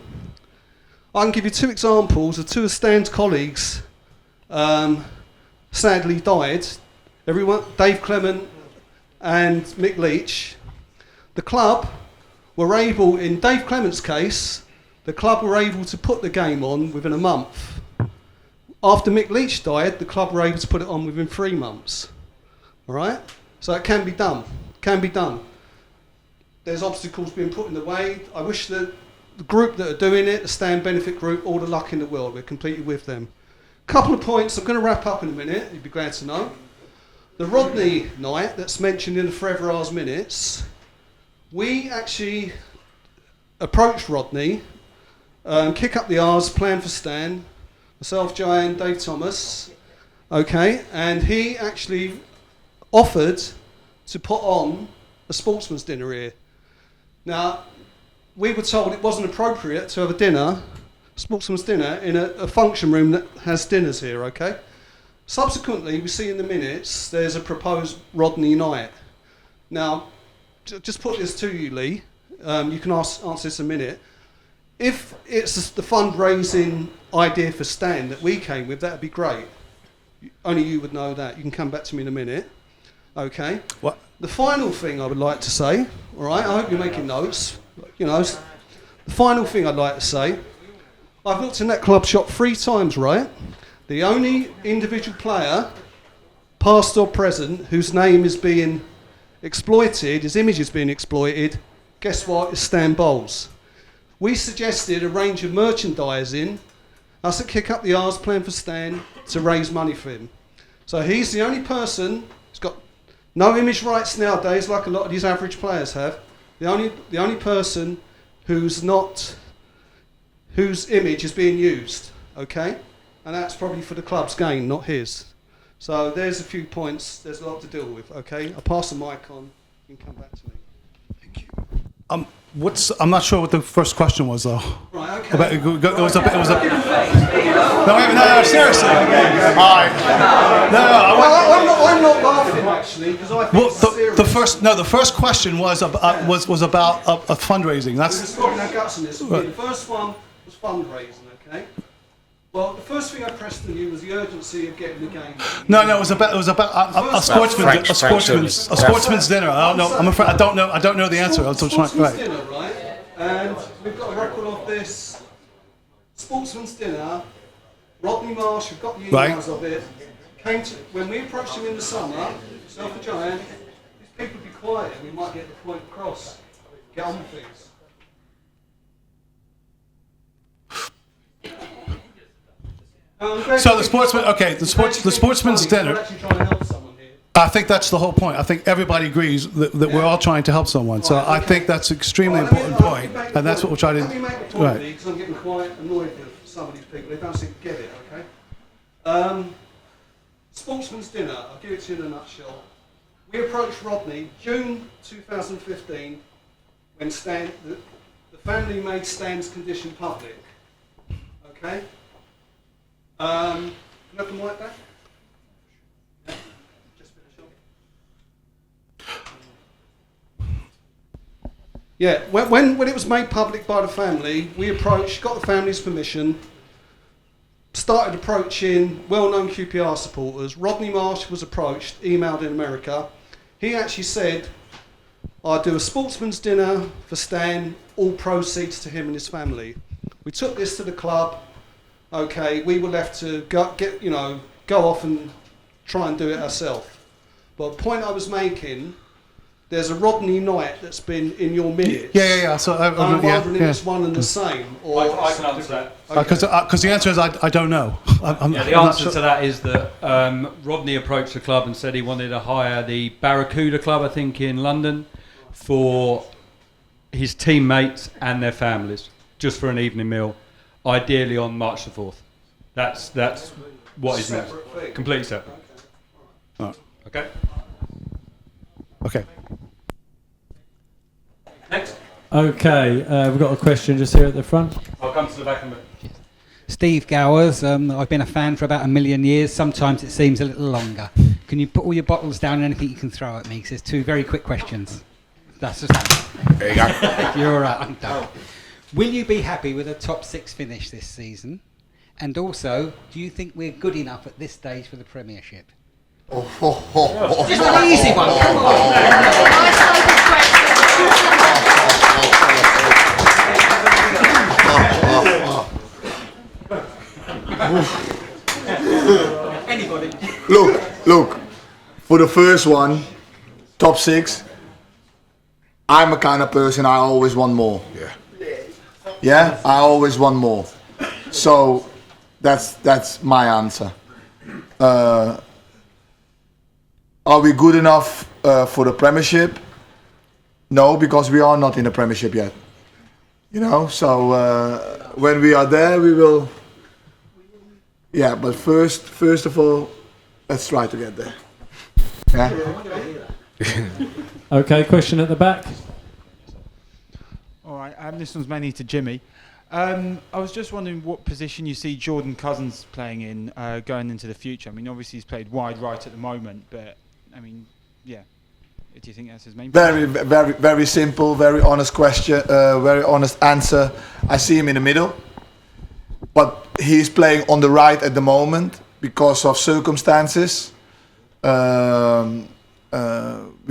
I can give you 2 examples of 2 of Stan's colleagues sadly died. Everyone, Dave Clement and Mick Leach. The club were able, in Dave Clement's case, the club were able to put the game on within a month. After Mick Leach died, the club were able to put it on within 3 months. All right? So it can be done. Can be done. There's obstacles being put in the way. I wish the group that are doing it, the Stan Benefit Group, all the luck in the world. We're completely with them. Couple of points. I'm going to wrap up in a minute. You'd be glad to know. The Rodney night that's mentioned in the Forever Ours minutes, we actually approached Rodney, Kick Up the R's, Plan for Stan, myself, Joanne, Dave Thomas, okay, and he actually offered to put on a sportsman's dinner here. Now, we were told it wasn't appropriate to have a dinner, sportsman's dinner, in a function room that has dinners here, okay? Subsequently, we see in the minutes, there's a proposed Rodney night. Now, just put this to you, Lee. You can answer this in a minute. If it's the fundraising idea for Stan that we came with, that'd be great. Only you would know that. You can come back to me in a minute. Okay. What? The final thing I would like to say, all right, I hope you're making notes. The final thing I'd like to say, I've looked in that club shop 3 times, right? The only individual player, past or present, whose name is being exploited, his image is being exploited, guess what? It's Stan Bowles. We suggested a range of merchandising, us at Kick Up the R's, Plan for Stan, to raise money for him. So he's the only person who's got no image rights nowadays, like a lot of these average players have. The only person whose image is being used, okay? And that's probably for the club's gain, not his. So there's a few points. There's a lot to deal with, okay? I'll pass the mic on. You can come back to me. Thank you. I'm not sure what the first question was, though. Right, okay. It was a. No, seriously. All right. I'm not laughing, actually, because I think it's serious. The first question was about fundraising. We've That's got no guts in this. The first one was fundraising, okay? Well, the first thing I pressed on you was the urgency of getting the game. no. It was about a sportsman's dinner. I don't know. I'm afraid I don't know the answer. I was trying. Sportsman's Right. dinner, right? And we've got a record of this. Sportsman's dinner. Rodney Marsh, we've got the emails Right. of it. When we approached him in the summer, myself and Joanne, these people would be quiet and we might get the point across. Get on with things. So the sportsman's dinner. We're actually trying to help someone here. I think that's the whole point. I think everybody agrees that we're all trying to help someone. So I think that's an extremely important point, and that's what we're trying to. Let me make the point, Right. because I'm getting quite annoyed with some of these people. They don't seem to get it, okay? Sportsman's dinner, I'll give it to you in a nutshell. We approached Rodney June 2015 when the family made Stan's condition public. Okay? Can I have the mic back? Yeah, just finish off. Yeah, when it was made public by the family, we approached, got the family's permission, started approaching well-known QPR supporters. Rodney Marsh was approached, emailed in America. He actually said, "I'll do a sportsman's dinner for Stan, all proceeds to him and his family." We took this to the club. Okay, we were left to go off and try and do it ourselves. But the point I was making, there's a Rodney Knight that's been in your minutes. Yeah. So I'm wondering if it's one and the same. Or I can answer that. Because the answer is I don't know. The answer to that is that Rodney approached the club and said he wanted to hire the Barracuda Club, I think, in London, for his teammates and their families, just for an evening meal, ideally on March the 4th. That's what is meant. Completely separate. Oh. Okay. Okay. Next. Okay, we've got a question just here at the front. I'll come to the back of it. Steve Gowers, I've been a fan for about 1 million years. Sometimes it seems a little longer. Can you put all your bottles down and anything you can throw at me? Because there's 2 very quick questions. That's just There you go. You're all right, I'm done. Will you be happy with a top 6 finish this season? And also, do you think we're good enough at this stage for the Premiership? Just an easy one, come Anybody? Look, for the first one, top 6, I'm a kind of person, I always want more. Yeah, I always want more. So that's my answer. Are we good enough for the Premiership? No, because we are not in the Premiership yet. So when we are there, we will. Yeah, but first of all, let's try to get there. Yeah. Okay, question at the back. All right, this one's mainly to Jimmy. I was just wondering what position you see Jordan Cousins playing in going into the future. I mean, obviously he's played wide right at the moment, but I mean, yeah. Do you think that's his main position? Very simple, very honest question, very honest answer. I see him in the middle, but he's playing on the right at the moment because of circumstances. We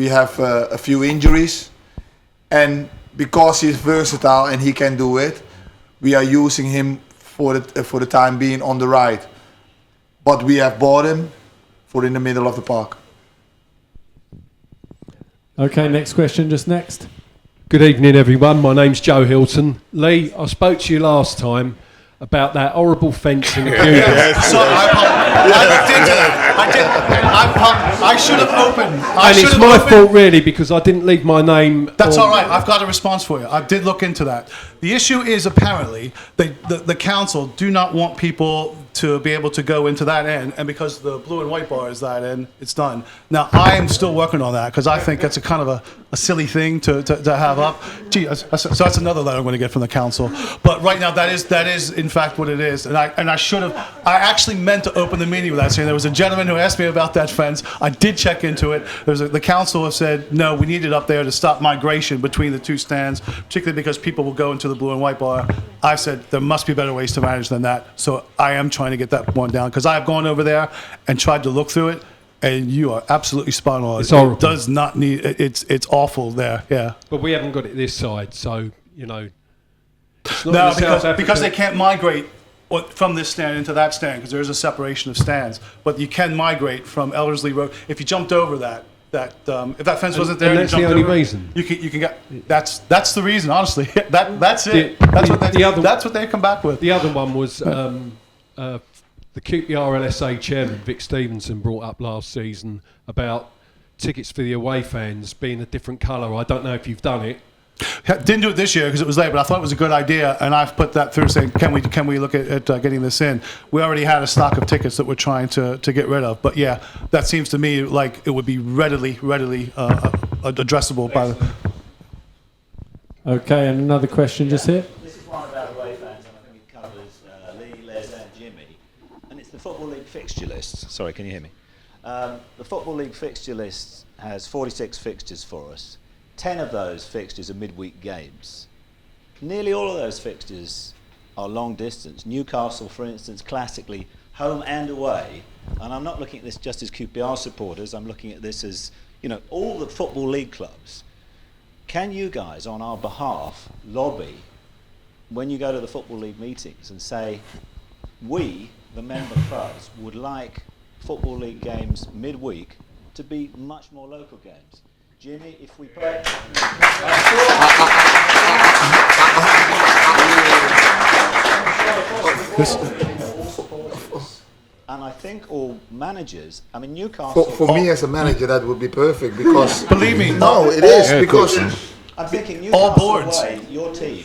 have a few injuries, and because he's versatile and he can do it, we are using him for the time being on the right. But we have bought him for in the middle of the park. Okay, next question, just next. Good evening, everyone. My name's Joe Hilton. Lee, I spoke to you last time about that horrible fencing. Sorry, I looked into that. I should have opened. And it's my fault, really, because I didn't leave my name. That's all right. I've got a response for you. I did look into that. The issue is apparently the council do not want people to be able to go into that end, and because the blue and white bar is that end, it's done. Now, I am still working on that because I think it's a kind of a silly thing to have up. Gee, so that's another letter I'm going to get from the council. But right now, that is in fact what it is. And I should have. I actually meant to open the meeting with that, saying there was a gentleman who asked me about that fence. I did check into it. The council have said no, we need it up there to stop migration between the 2 stands, particularly because people will go into the blue and white bar. I said there must be better ways to manage than that. So I am trying to get that one down because I have gone over there and tried to look through it. And you are absolutely spot on. It's horrible. It does not need. It's awful there. Yeah. But we haven't got it this side, so It's not No, in South Africa. because they can't migrate from this stand into that stand because there is a separation of stands. But you can migrate from Eldersley Road if you jumped over that. If that fence wasn't there, and you that's the jumped only over, reason. You can get. That's the reason. Honestly, that's it. That's what they come back with. The other one was the QPR LSA chairman, Vic Stevenson, brought up last season about tickets for the away fans being a different colour. I don't know if you've done it. Didn't do it this year because it was late, but I thought it was a good idea, and I've put that through saying, can we look at getting this in? We already had a stock of tickets that we're trying to get rid of, but yeah, that seems to me like it would be readily addressable by the... Okay, and another question just here. This is one about away fans, and I think it covers Lee, Les, and Jimmy. And it's the Football League fixture list. Sorry, can you hear me? The Football League fixture list has 46 fixtures for us. 10 of those fixtures are midweek games. Nearly all of those fixtures are long distance. Newcastle, for instance, classically home and away. And I'm not looking at this just as QPR supporters. I'm looking at this as you know, all the Football League clubs, can you guys, on our behalf, lobby when you go to the Football League meetings and say, we, the member clubs, would like Football League games midweek to be much more local games? Jimmy, if we play... And I think all managers, I mean, Newcastle... For me as a manager, that would be perfect because... Believe me. No, it is because... I'm thinking all Newcastle boards. away, your team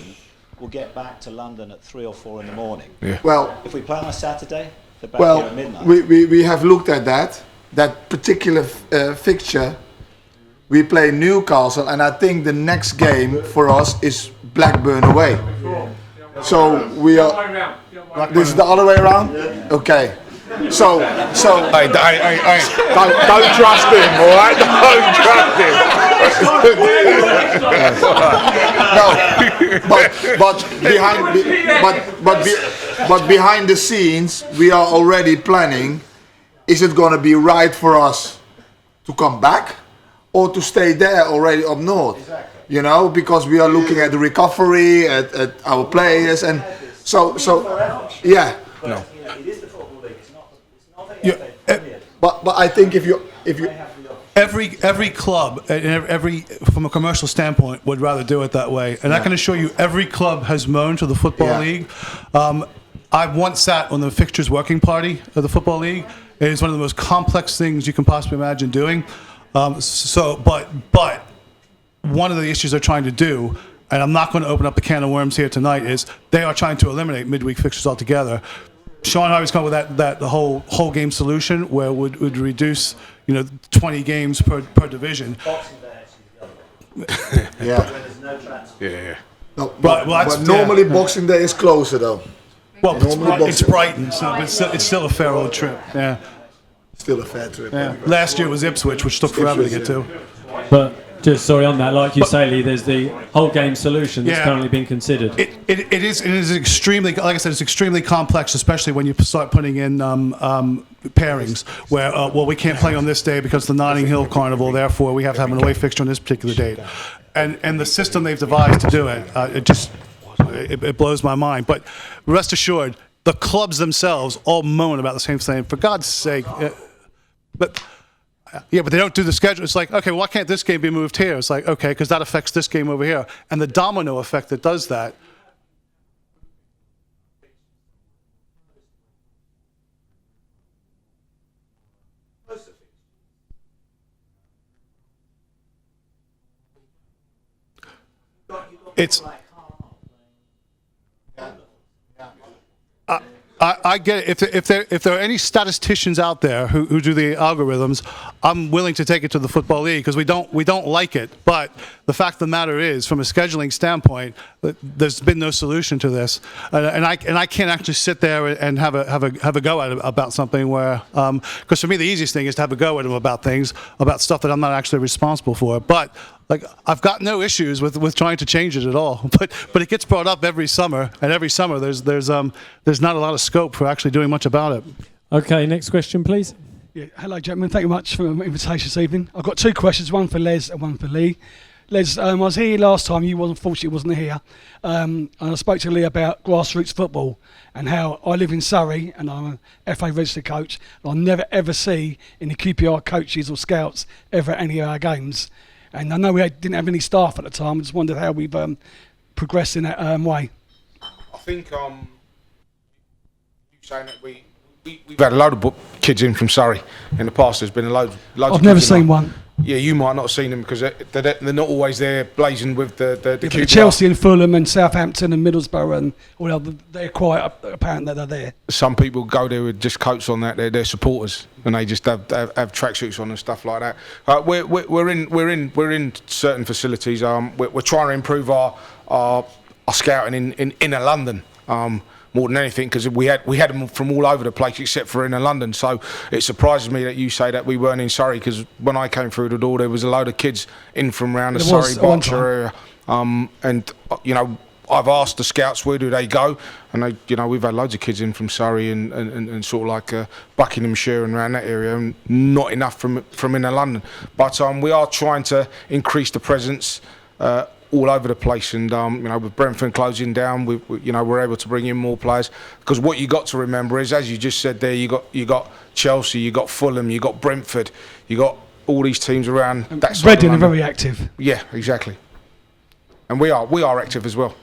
will get back to London at 3 or 4 in the morning. Yeah. Well, If we play on a Saturday, they're back here at midnight. we have looked at that particular fixture. We play Newcastle, and I think the next game for us is Blackburn away. So we are. This is the other way around. Okay. So. Hey, don't trust him, all right? Don't trust him. But behind the scenes, we are already planning. Is it going to be right for us to come back, or to stay there already up north? Exactly. You know, because we are looking at the recovery, at our players, and so yeah. No. It is the Football League. It's not But I think if you Every club, and every from a commercial standpoint, would rather do it that way. And I can assure you, every club has moaned to the Football League. I once sat on the fixtures working party of the Football League. It is one of the most complex things you can possibly imagine doing. But one of the issues they're trying to do, and I'm not going to open up the can of worms here tonight, is they are trying to eliminate midweek fixtures altogether. Sean and I was coming with that whole game solution where it would reduce 20 games per division. Boxing Day actually is the other way. Yeah. There's no transfer. Yeah. No, but normally Boxing Day is closer though. Well, it's Brighton, so it's still a fair old trip. Yeah. Still a fair trip. Yeah. Last year was Ipswich, which took forever to get to. But just sorry on that, like you say, Lee, there's the whole game solution that's currently being considered. It is extremely, like I said, it's extremely complex, especially when you start putting in pairings where we can't play on this day because the Notting Hill Carnival, therefore we have to have an away fixture on this particular date, and the system they've devised to do it, it blows my mind. But rest assured, the clubs themselves all moan about the same thing. For God's sake, but they don't do the schedule. It's like, okay, why can't this game be moved here? It's like, okay, because that affects this game over here. And the domino effect that does that. It's. I get it. If there are any statisticians out there who do the algorithms, I'm willing to take it to the Football League because we don't like it. But the fact of the matter is, from a scheduling standpoint, there's been no solution to this, and I can't actually sit there and have a go at it about something where because for me the easiest thing is to have a go at them about things, about stuff that I'm not actually responsible for. But like I've got no issues with trying to change it at all, but it gets brought up every summer, and every summer there's not a lot of scope for actually doing much about it. Okay, next question, please. Yeah, hello, gentlemen. Thank you much for the invitation this evening. I've got two questions, one for Les and one for Lee. Les, I was here last time. You unfortunately wasn't here, and I spoke to Lee about grassroots football and how I live in Surrey and I'm a FA registered coach. And I'll never ever see any QPR coaches or scouts ever at any of our games. And I know we didn't have any staff at the time. I just wondered how we've progressed in that way. I think you saying that we've had a load of kids in from Surrey in the past. There's been loads I've never seen one. Yeah, you might not have seen them because they're not always there blazing with the QPR. Chelsea and Fulham and Southampton and Middlesbrough and all the other, they're quite apparent that they're there. Some people go there with just coats on that. They're supporters and they just have tracksuits on and stuff like that. We're in certain facilities. We're trying to improve our scouting in inner London. More than anything, because we had them from all over the place except for inner London. So it surprises me that you say that we weren't in Surrey, because when I came through the door, there was a load of kids in from around the Surrey, Berkshire area. And I've asked the scouts where do they go, and they, you know, we've had loads of kids in from Surrey and sort of like Buckinghamshire and around that area, and not enough from inner London. But we are trying to increase the presence all over the place, and you know, with Brentford closing down, we're able to bring in more players, because what you got to remember is, as you just said there, you got Chelsea, you got Fulham, you got Brentford, you got all these teams around that side. Reading are very active. Yeah, exactly. And we are active as well,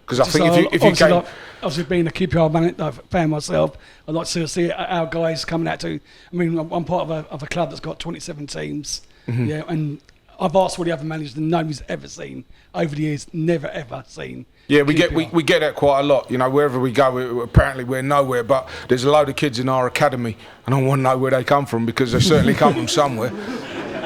because I think if you came, like, obviously being a QPR fan myself, I'd like to see our guys coming out to. I mean, I'm part of a club that's got 27 teams. Yeah, and I've asked all the other managers, and nobody's ever seen over the years, never ever seen. Yeah, we QPR. get that quite a lot. You know, wherever we go, apparently we're nowhere. But there's a load of kids in our academy, and I want to know where they come from, because they certainly come from somewhere.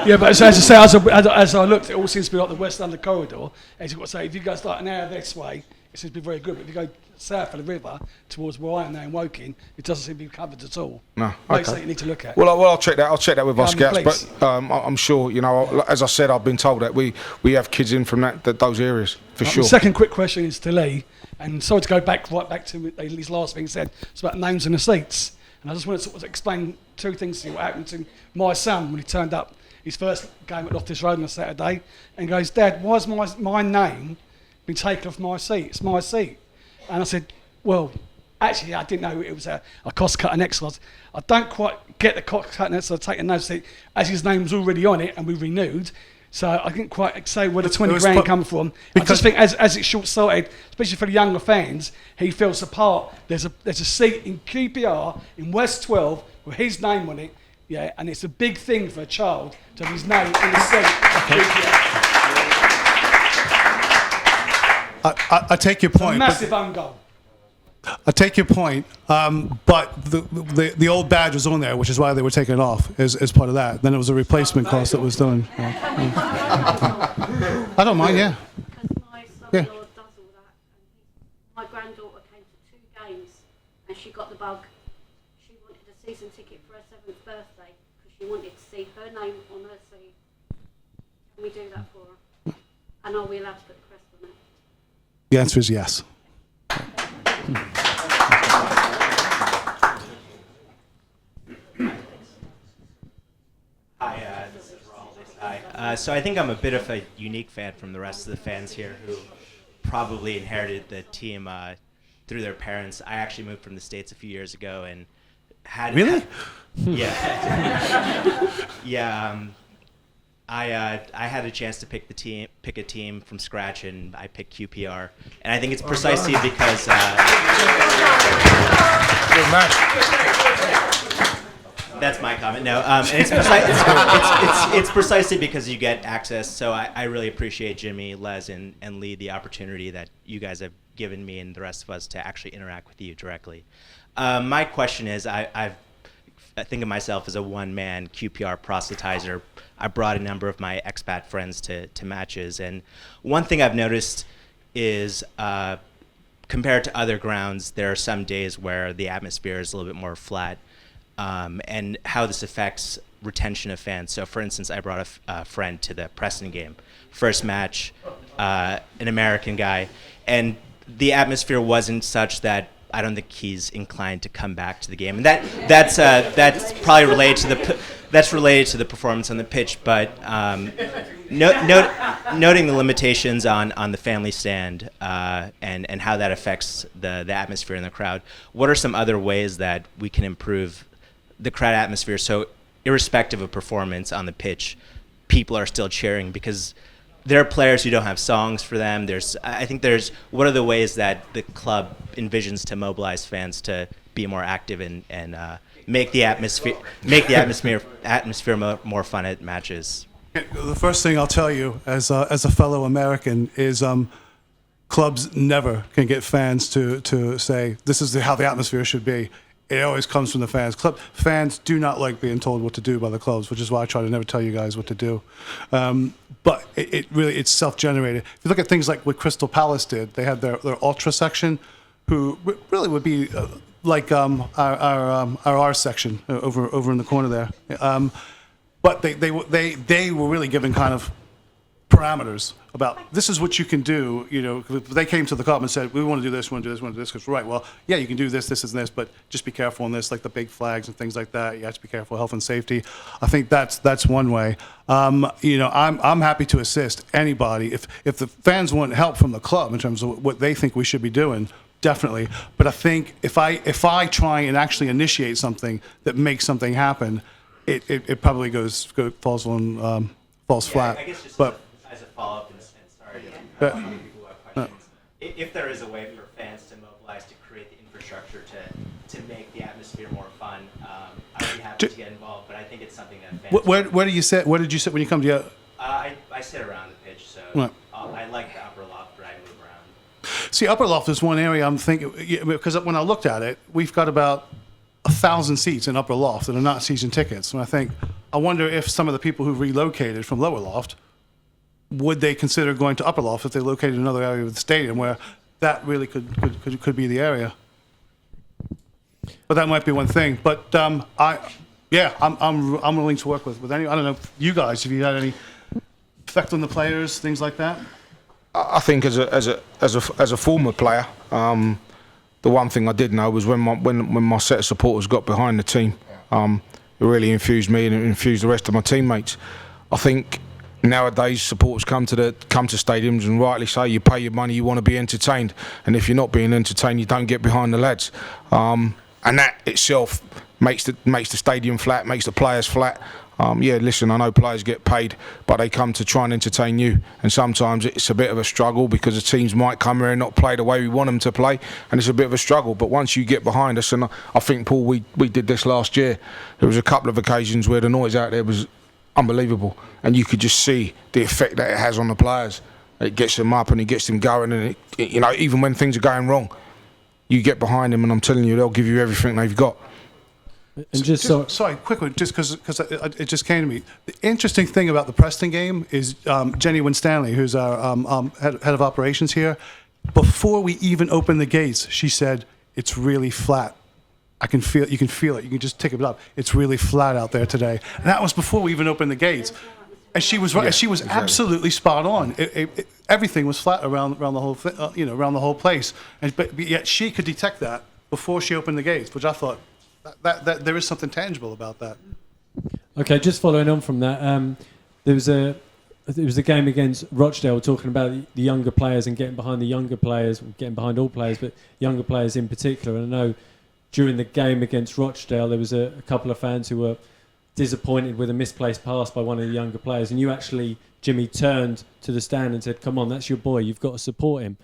Yeah, but as I say, as I looked, it all seems to be like the West London corridor. As you've got to say, if you go like an hour this way, it seems to be very good. But if you go south of the river towards where I am now in Woking, it doesn't seem to be covered at all. No, That's something you need to look at. Well, I'll check that. I'll check that with our scouts. Please. But I'm sure, you know, as I said, I've been told that we have kids in from those areas for sure. The second quick question is to Lee, and sorry to go right back to his last thing he said. It's about names in the seats, and I just want to sort of explain two things to you. What happened to my son when he turned up his first game at Loftus Road on a Saturday, and goes, "Dad, why's my name been taken off my seat? It's my seat." And I said, "Well, actually, I didn't know it was a cost-cutting exercise. I don't quite get the cost-cutting exercise taking no seat, as his name was already on it and we renewed. So I didn't quite say where the 20 grand come from. I just think as it's short-sighted, especially for the younger fans, he feels the part. There's a seat in QPR in West 12 with his name on it. Yeah, and it's a big thing for a child to have his name in the seat of QPR. I take your point. Massive own goal. I take your point, but the old badge was on there, which is why they were taking it off as part of that. Then it was a replacement cost that was done. Yeah. I don't mind, yeah. Because my son-in-law does all that. My granddaughter came to 2 games and she got the bug. She wanted a season ticket for her 7th birthday because she wanted to see her name on her seat. Can we do that for her? And are we allowed to put the crest on it? The answer is yes. Hi, this is Raffle. Hi. So I think I'm a bit of a unique fan from the rest of the fans here who probably inherited the team through their parents. I actually moved from the States a few years ago and had... Really? Yeah. Yeah. I had a chance to pick a team from scratch, and I picked QPR. And I think it's precisely because... Good match. That's my comment. No, and it's precisely because you get access. So I really appreciate Jimmy, Les, and Lee the opportunity that you guys have given me and the rest of us to actually interact with you directly. My question is, I think of myself as a one-man QPR proselytizer. I brought a number of my expat friends to matches, and one thing I've noticed is compared to other grounds, there are some days where the atmosphere is a little bit more flat, and how this affects retention of fans. So, for instance, I brought a friend to the Preston game, first match, an American guy, and the atmosphere wasn't such that I don't think he's inclined to come back to the game, and that's probably related to the performance on the pitch. But noting the limitations on the family stand and how that affects the atmosphere in the crowd, what are some other ways that we can improve the crowd atmosphere so, irrespective of performance on the pitch, people are still cheering? Because there are players who don't have songs for them. What are the ways that the club envisions to mobilize fans to be more active and make the atmosphere more fun at matches? The first thing I'll tell you as a fellow American is clubs never can get fans to say this is how the atmosphere should be. It always comes from the fans. Fans do not like being told what to do by the clubs, which is why I try to never tell you guys what to do. But it's self-generated. If you look at things like what Crystal Palace did, they had their ultra section, who really would be like our section over in the corner there. But they were really given kind of parameters about this is what you can do. You know, they came to the club and said, we want to do this, we want to do this, we want to do this. Because right, well, yeah, you can do this, this, and this, but just be careful on this, like the big flags and things like that. You have to be careful, health and safety. I think that's one way. You know, I'm happy to assist anybody if the fans want help from the club in terms of what they think we should be doing. Definitely, but I think if I try and actually initiate something that makes something happen, it probably falls flat. I guess just but as a follow-up, and sorry to people who have questions, if there is a way for fans to mobilize to create the infrastructure to make the atmosphere more fun, I'd be happy to get involved. But I think it's something that fans. Where do you sit? Where did you sit when you come to? I sit around the pitch, so right. I like the upper loft, but I move around. See, upper loft is one area I'm thinking, because when I looked at it, we've got about 1,000 seats in upper loft that are not season tickets, and I wonder if some of the people who relocated from lower loft, would they consider going to upper loft if they located in another area of the stadium where that really could be the area. But that might be one thing. But I'm willing to work with any. I don't know, you guys, if you had any effect on the players, things like that. I think as a former player, the one thing I did know was when my set of supporters got behind the team, it really infused me and it infused the rest of my teammates. I think nowadays supporters come to stadiums, and rightly so. You pay your money, you want to be entertained, and if you're not being entertained, you don't get behind the lads. And that itself makes the stadium flat, makes the players flat. Listen, I know players get paid, but they come to try and entertain you, and sometimes it's a bit of a struggle because the teams might come here and not play the way we want them to play, and it's a bit of a struggle. But once you get behind us, and I think, Paul, we did this last year, there was a couple of occasions where the noise out there was unbelievable, and you could just see the effect that it has on the players. It gets them up and it gets them going, and even when things are going wrong, you get behind them, and I'm telling you, they'll give you everything they've got. And sorry, quickly, just because it just came to me. The interesting thing about the Preston game is Jenny Winstanley, who's our head of operations here, before we even opened the gates, she said, "It's really flat. You can feel it. You can just tick it up. It's really flat out there today." And that was before we even opened the gates. And she was right. Yeah, she was exactly. absolutely spot on. Everything was flat around the whole around the whole place. But yet she could detect that before she opened the gates, which I thought. That there is something tangible about that. Okay, just following on from that, there was a game against Rochdale talking about the younger players and getting behind the younger players, getting behind all players, but younger players in particular. And I know during the game against Rochdale, there was a couple of fans who were disappointed with a misplaced pass by one of the younger players, and you actually, Jimmy, turned to the stand and said, "Come on, that's your boy. You've got to support him."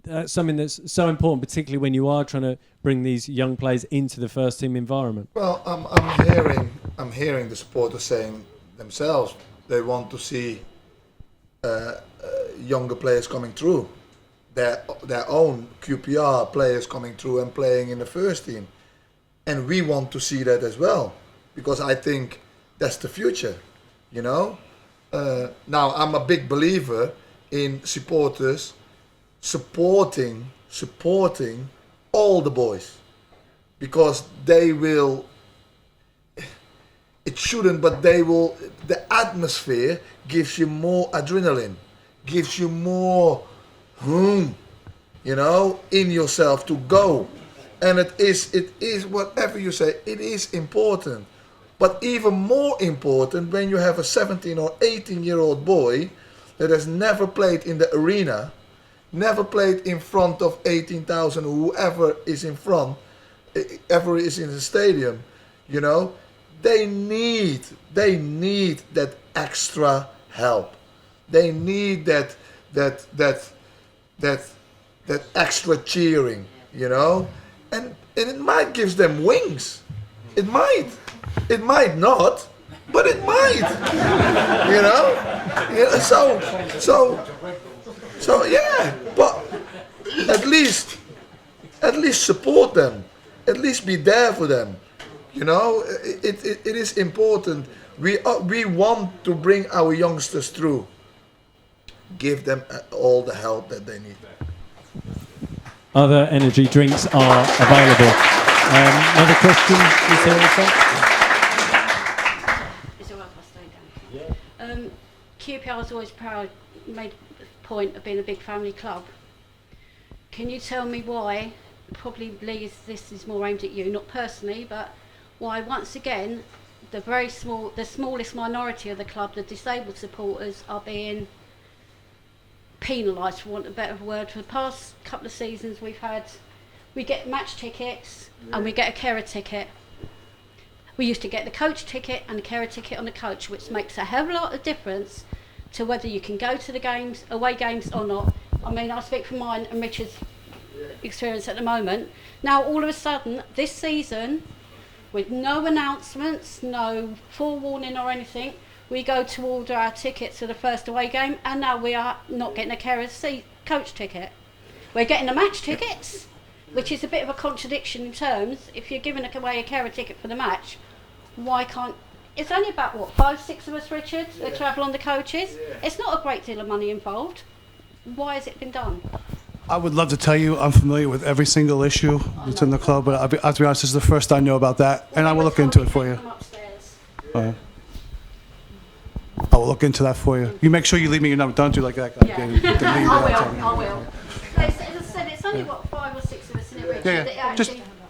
That's something that's so important, particularly when you are trying to bring these young players into the first team environment. Well, I'm hearing the supporters saying themselves they want to see younger players coming through, their own QPR players coming through and playing in the first team, and we want to see that as well, because I think that's the future. Now I'm a big believer in supporters supporting all the boys, because they will, it shouldn't, but they will, the atmosphere gives you more adrenaline, gives you more in yourself to go. And it is whatever you say, it is important. But even more important when you have a 17 or 18-year-old boy that has never played in the arena, never played in front of 18,000, whoever is in front, ever is in the stadium, they need that extra help. They need that extra cheering, and it might give them wings. It might not, but it might, So yeah, but at least support them, at least be there for them. It is important. We want to bring our youngsters through. Give them all the help that they need. Other energy drinks are available. Another question is here also. It's all right if I stay down. QPR QPR's always proud, made a point of being a big family club. Can you tell me why, probably Lee, this is more aimed at you, not personally, but why once again the smallest minority of the club, the disabled supporters, are being penalised, for want of a better word? For the past couple of seasons we get match tickets and we get a carer ticket. We used to get the coach ticket and the carer ticket on the coach, which makes a hell of a lot of difference to whether you can go to the games, away games or not. I mean, I speak from mine and Richard's experience at the moment. Now, all of a sudden, this season, with no announcements, no forewarning or anything, we go to order our tickets for the first away game, and now we are not getting a carer's coach ticket. We're getting the match tickets, which is a bit of a contradiction in terms. If you're giving away a carer ticket for the match, why can't... It's only about, what, 5, 6 of us, Richard, that travel on the coaches? Yeah. It's not a great deal of money involved. Why has it been done? I would love to tell you I'm familiar with every single issue that's in the club, but I'll be honest, this is the first I know about that, and I will look into it for you. I will look into that for you. You make sure you leave me your number. Don't do like that guy. Yeah. I will. As I said, it's only, what, 5 or 6 of us in it, Richard? Yeah.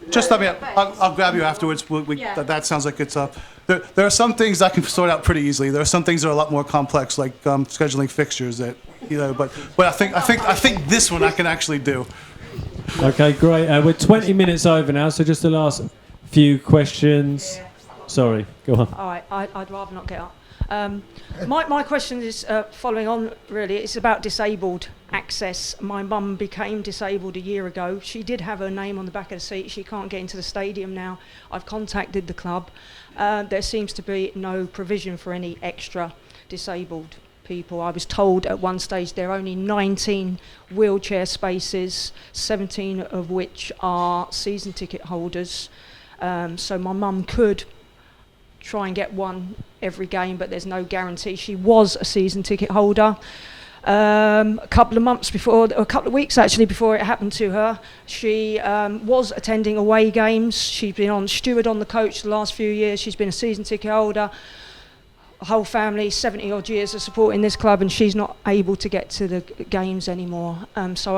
Just let me. I'll grab you afterwards. That sounds like it's up. There are some things I can sort out pretty easily. There are some things that are a lot more complex, like scheduling fixtures. That but I think this one I can actually do. Okay, great. We're 20 minutes over now, so just the last few questions. Sorry, go on. All right, I'd rather not get up. My question is following on, really. It's about disabled access. My mum became disabled a year ago. She did have her name on the back of the seat. She can't get into the stadium now. I've contacted the club. There seems to be no provision for any extra disabled people. I was told at one stage there are only 19 wheelchair spaces, 17 of which are season ticket holders. So my mum could try and get one every game, but there's no guarantee. She was a season ticket holder. A couple of weeks actually before it happened to her, she was attending away games. She's been on steward on the coach the last few years. She's been a season ticket holder. A whole family, 70 odd years of supporting this club, and she's not able to get to the games anymore. So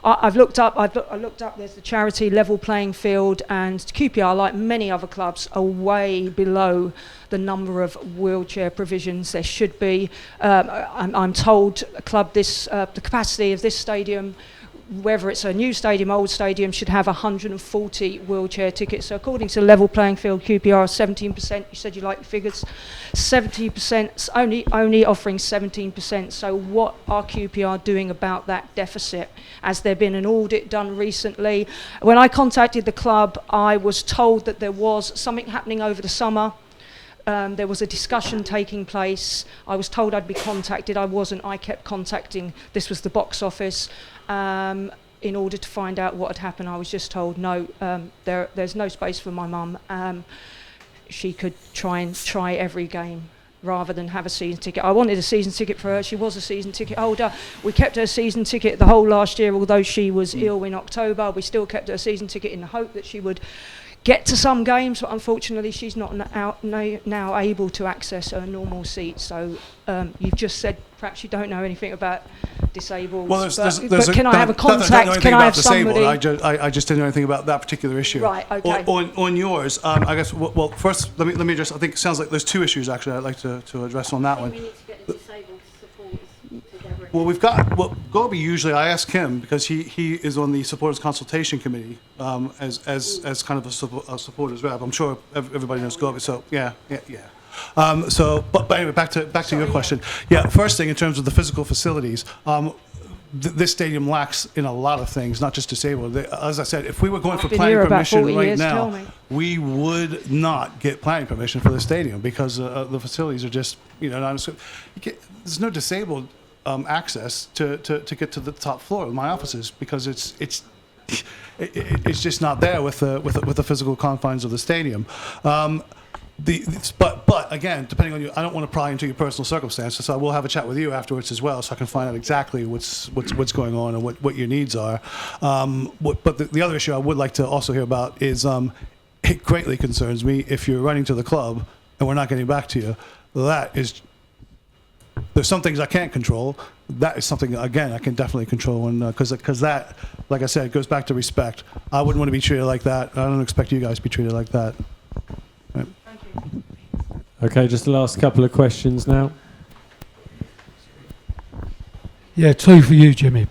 I've looked up. I looked up. There's the charity level playing field, and QPR, like many other clubs, are way below the number of wheelchair provisions there should be. I'm told the capacity of this stadium, whether it's a new stadium, old stadium, should have 140 wheelchair tickets. So according to Level Playing Field, QPR 17%, you said you like the figures, 70%, only offering 17%. So what are QPR doing about that deficit? Has there been an audit done recently? When I contacted the club, I was told that there was something happening over the summer. There was a discussion taking place. I was told I'd be contacted. I wasn't. I kept contacting. This was the box office. In order to find out what had happened. I was just told, no, there's no space for my mum. She could try every game rather than have a season ticket. I wanted a season ticket for her. She was a season ticket holder. We kept her season ticket the whole last year, although she was ill in October. We still kept her season ticket in the hope that she would get to some games, but unfortunately she's not now able to access her normal seat. So you've just said perhaps you don't know anything about disabled. Well, but can I have a contact? Can I have somebody? I just didn't know anything about that particular issue. Right. Okay. On yours, I guess. Well, first let me address. I think it sounds like there's two issues actually. I'd like to address on that one. We need to get the disabled supporters together. Well, we've got Gobi. Usually, I ask him because he is on the supporters consultation committee as kind of a supporters rep. I'm sure everybody knows Gobi. So yeah. But anyway, back to your question. Yeah, first thing in terms of the physical facilities, this stadium lacks in a lot of things, not just disabled. As I said, if we were going for planning permission right now, we would not get planning permission for the stadium because the facilities are just there's no disabled access to get to the top floor of my offices because it's just not there with the physical confines of the stadium. But again, depending on you, I don't want to pry into your personal circumstances, so I will have a chat with you afterwards as well, so I can find out exactly what's going on and what your needs are. But the other issue I would like to also hear about is it greatly concerns me if you're running to the club and we're not getting back to you. That is there's some things I can't control. That is something, again, I can definitely control, and because that, like I said, goes back to respect. I wouldn't want to be treated like that. I don't expect you guys to be treated like that. Right. Okay, just the last couple of questions now. Yeah, 2 for you, Jimmy.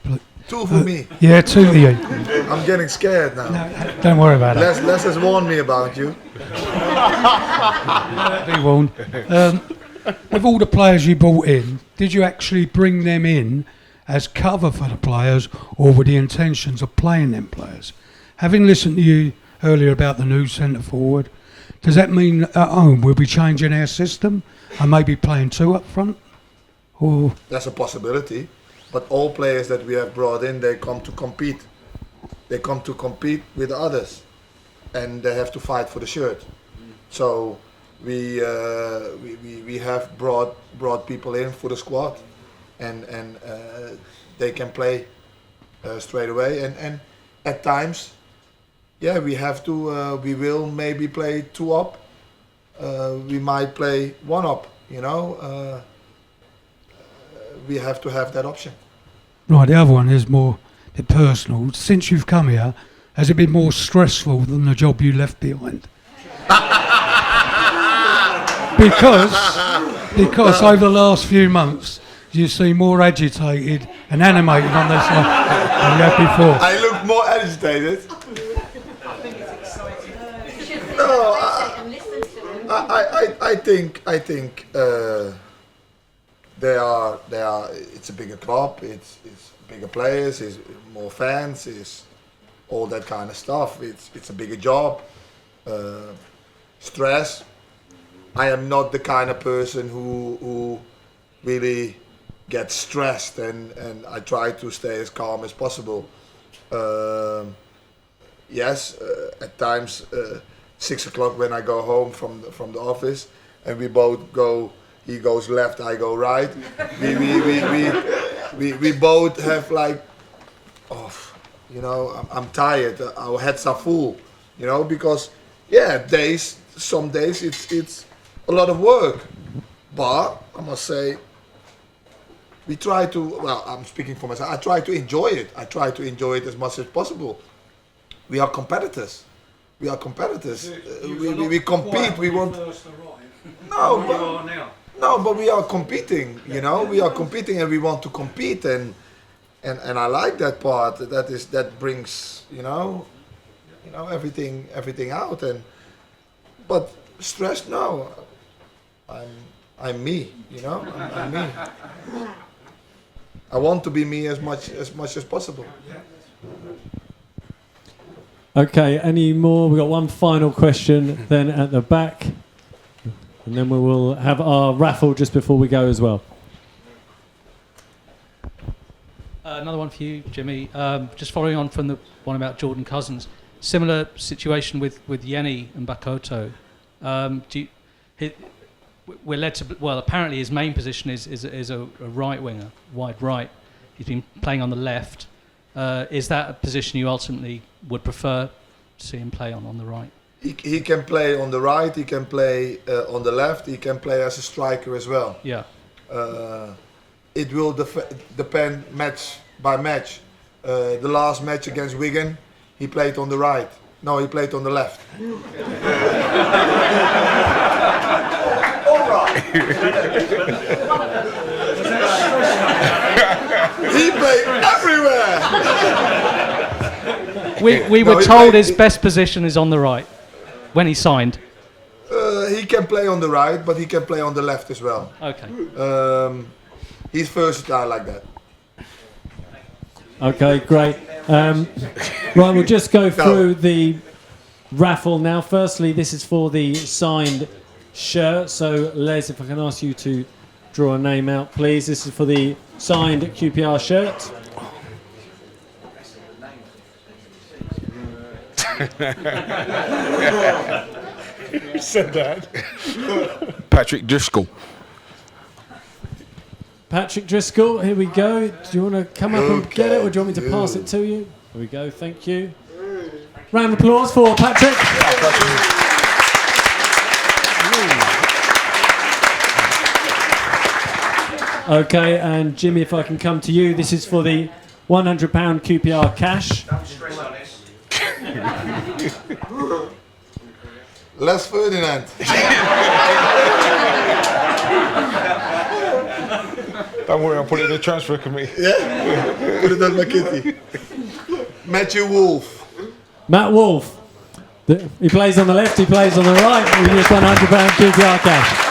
2 for me. Yeah, 2 for you. I'm getting scared now. No, don't worry about it. Les has warned me about you. Be warned. With all the players you brought in, did you actually bring them in as cover for the players, or with the intentions of playing them players? Having listened to you earlier about the new centre forward, does that mean at home we'll be changing our system and maybe playing 2 up front? Or that's a possibility, but all players that we have brought in, they come to compete. They come to compete with others, and they have to fight for the shirt. So we have brought people in for the squad, and they can play straight away. And at times, yeah, we have to. We will maybe play 2 up. We might play 1 up. You know, we have to have that option. right, the other one is more personal. Since you've come here, has it been more stressful than the job you left behind? Because over the last few months, you seem more agitated and animated on this one than you had before. I look more agitated. No, I think they are. It's a bigger club. It's bigger players. It's more fans. It's all that kind of stuff. It's a bigger job. Stress. I am not the kind of person who really gets stressed, and I try to stay as calm as possible. Yes, at times 6 o'clock when I go home from the office, and we both go. He goes left, I go right. We both have like, you know, I'm tired. Our heads are full, you know, because some days it's a lot of work, but I must say we try to. Well, I'm speaking for myself. I try to enjoy it. I try to enjoy it as much as possible. We are competitors. We compete. We want. No, but we are competing. You know, we are competing, and we want to compete, and I like that part. That brings everything out. But stress, no. I'm me. You know, I'm me. I want to be me as much as possible. Okay, any more? We've got one final question then at the back. And then we will have our raffle just before we go as well. Another one for you, Jimmy. Just following on from the one about Jordan Cousins. Similar situation with Yenny and Bakoto. We're led to. Well, apparently his main position is a right winger, wide right. He's been playing on the left. Is that a position you ultimately would prefer to see him play on the right? He can play on the right, he can play on the left, he can play as a striker as well. Yeah. It will depend match by match. The last match against Wigan, he played on the right. No, he played on the left. He played everywhere. We were told his best position is on the right when he signed. He can play on the right, but he can play on the left as well. Okay. He's versatile like that. Okay, great. Right, we'll just go through the raffle now. Firstly, this is for the signed shirt. So, Les, if I can ask you to draw a name out, please. This is for the signed QPR shirt. Who said that? Patrick Driscoll. Patrick Driscoll, here we go. Do you want to come up and get it, or do you want me to pass it to you? Here we go, thank you. Round of applause for Patrick. Okay, and Jimmy, if I can come to you, this is for the £100 QPR cash. Don't stress on this. Les Ferdinand. Don't worry, I'll put it in the transfer committee. Yeah? Put it on my kitty. Matthew Wolf. Matt Wolf. He plays on the left, he plays on the right. We just £100 QPR cash.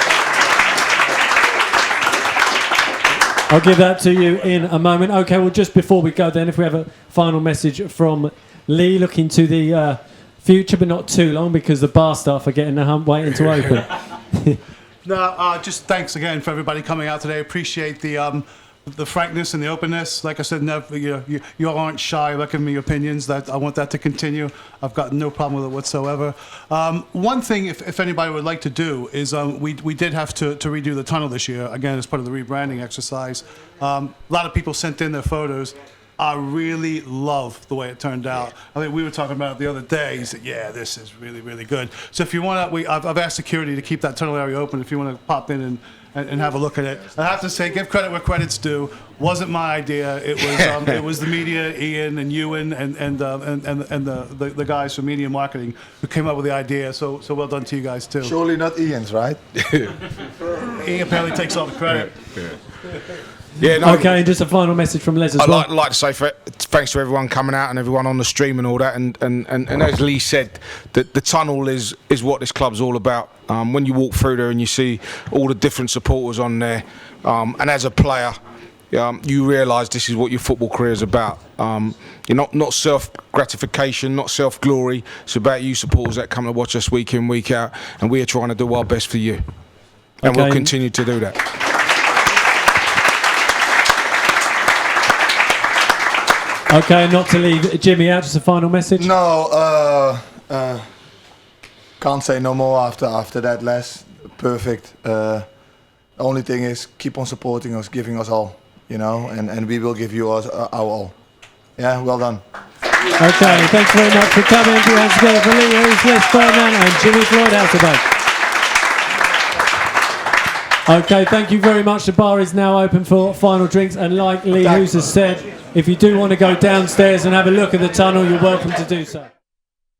I'll give that to you in a moment. Okay, well, just before we go then, if we have a final message from Lee, looking to the future, but not too long, because the bar staff are getting the hump waiting to open. No, just thanks again for everybody coming out today. Appreciate the frankness and the openness. Like I said, never, you all aren't shy about giving me your opinions. That I want that to continue. I've got no problem with it whatsoever. One thing, if anybody would like to do, is we did have to redo the tunnel this year, again, as part of the rebranding exercise. A lot of people sent in their photos. I really love the way it turned out. I think we were talking about it the other day. He said, yeah, this is really, really good. So if you want to, I've asked security to keep that tunnel area open if you want to pop in and have a look at it. I have to say, give credit where credit's due. Wasn't my idea. It was the media, Ian and Ewan and the guys from media marketing who came up with the idea. So well done to you guys too. Surely not Ian's, right? Ian apparently takes all the credit. Yeah, no, Okay, and just a final message from Les as well. I'd like to say thanks to everyone coming out and everyone on the stream and all that. And as Lee said, the tunnel is what this club's all about. When you walk through there and you see all the different supporters on there, and as a player, you realise this is what your football career is about. You're not self-gratification, not self-glory. It's about you supporters that come to watch us week in, week out, and we are trying to do our best for you. And we'll continue to do that. Okay, not to leave Jimmy out, just a final message. No, can't say no more after that, Les. Perfect. The only thing is keep on supporting us, giving us all, and we will give you our all. Yeah, well done. Okay, thanks very much for coming. Put your hands together for Lee Hughes, Les Ferdinand and Jimmy Floyd Hasselbaink. Okay, thank you very much. The bar is now open for final drinks, and like Lee Hughes has said, if you do want to go downstairs and have a look at the tunnel, you're welcome to do so.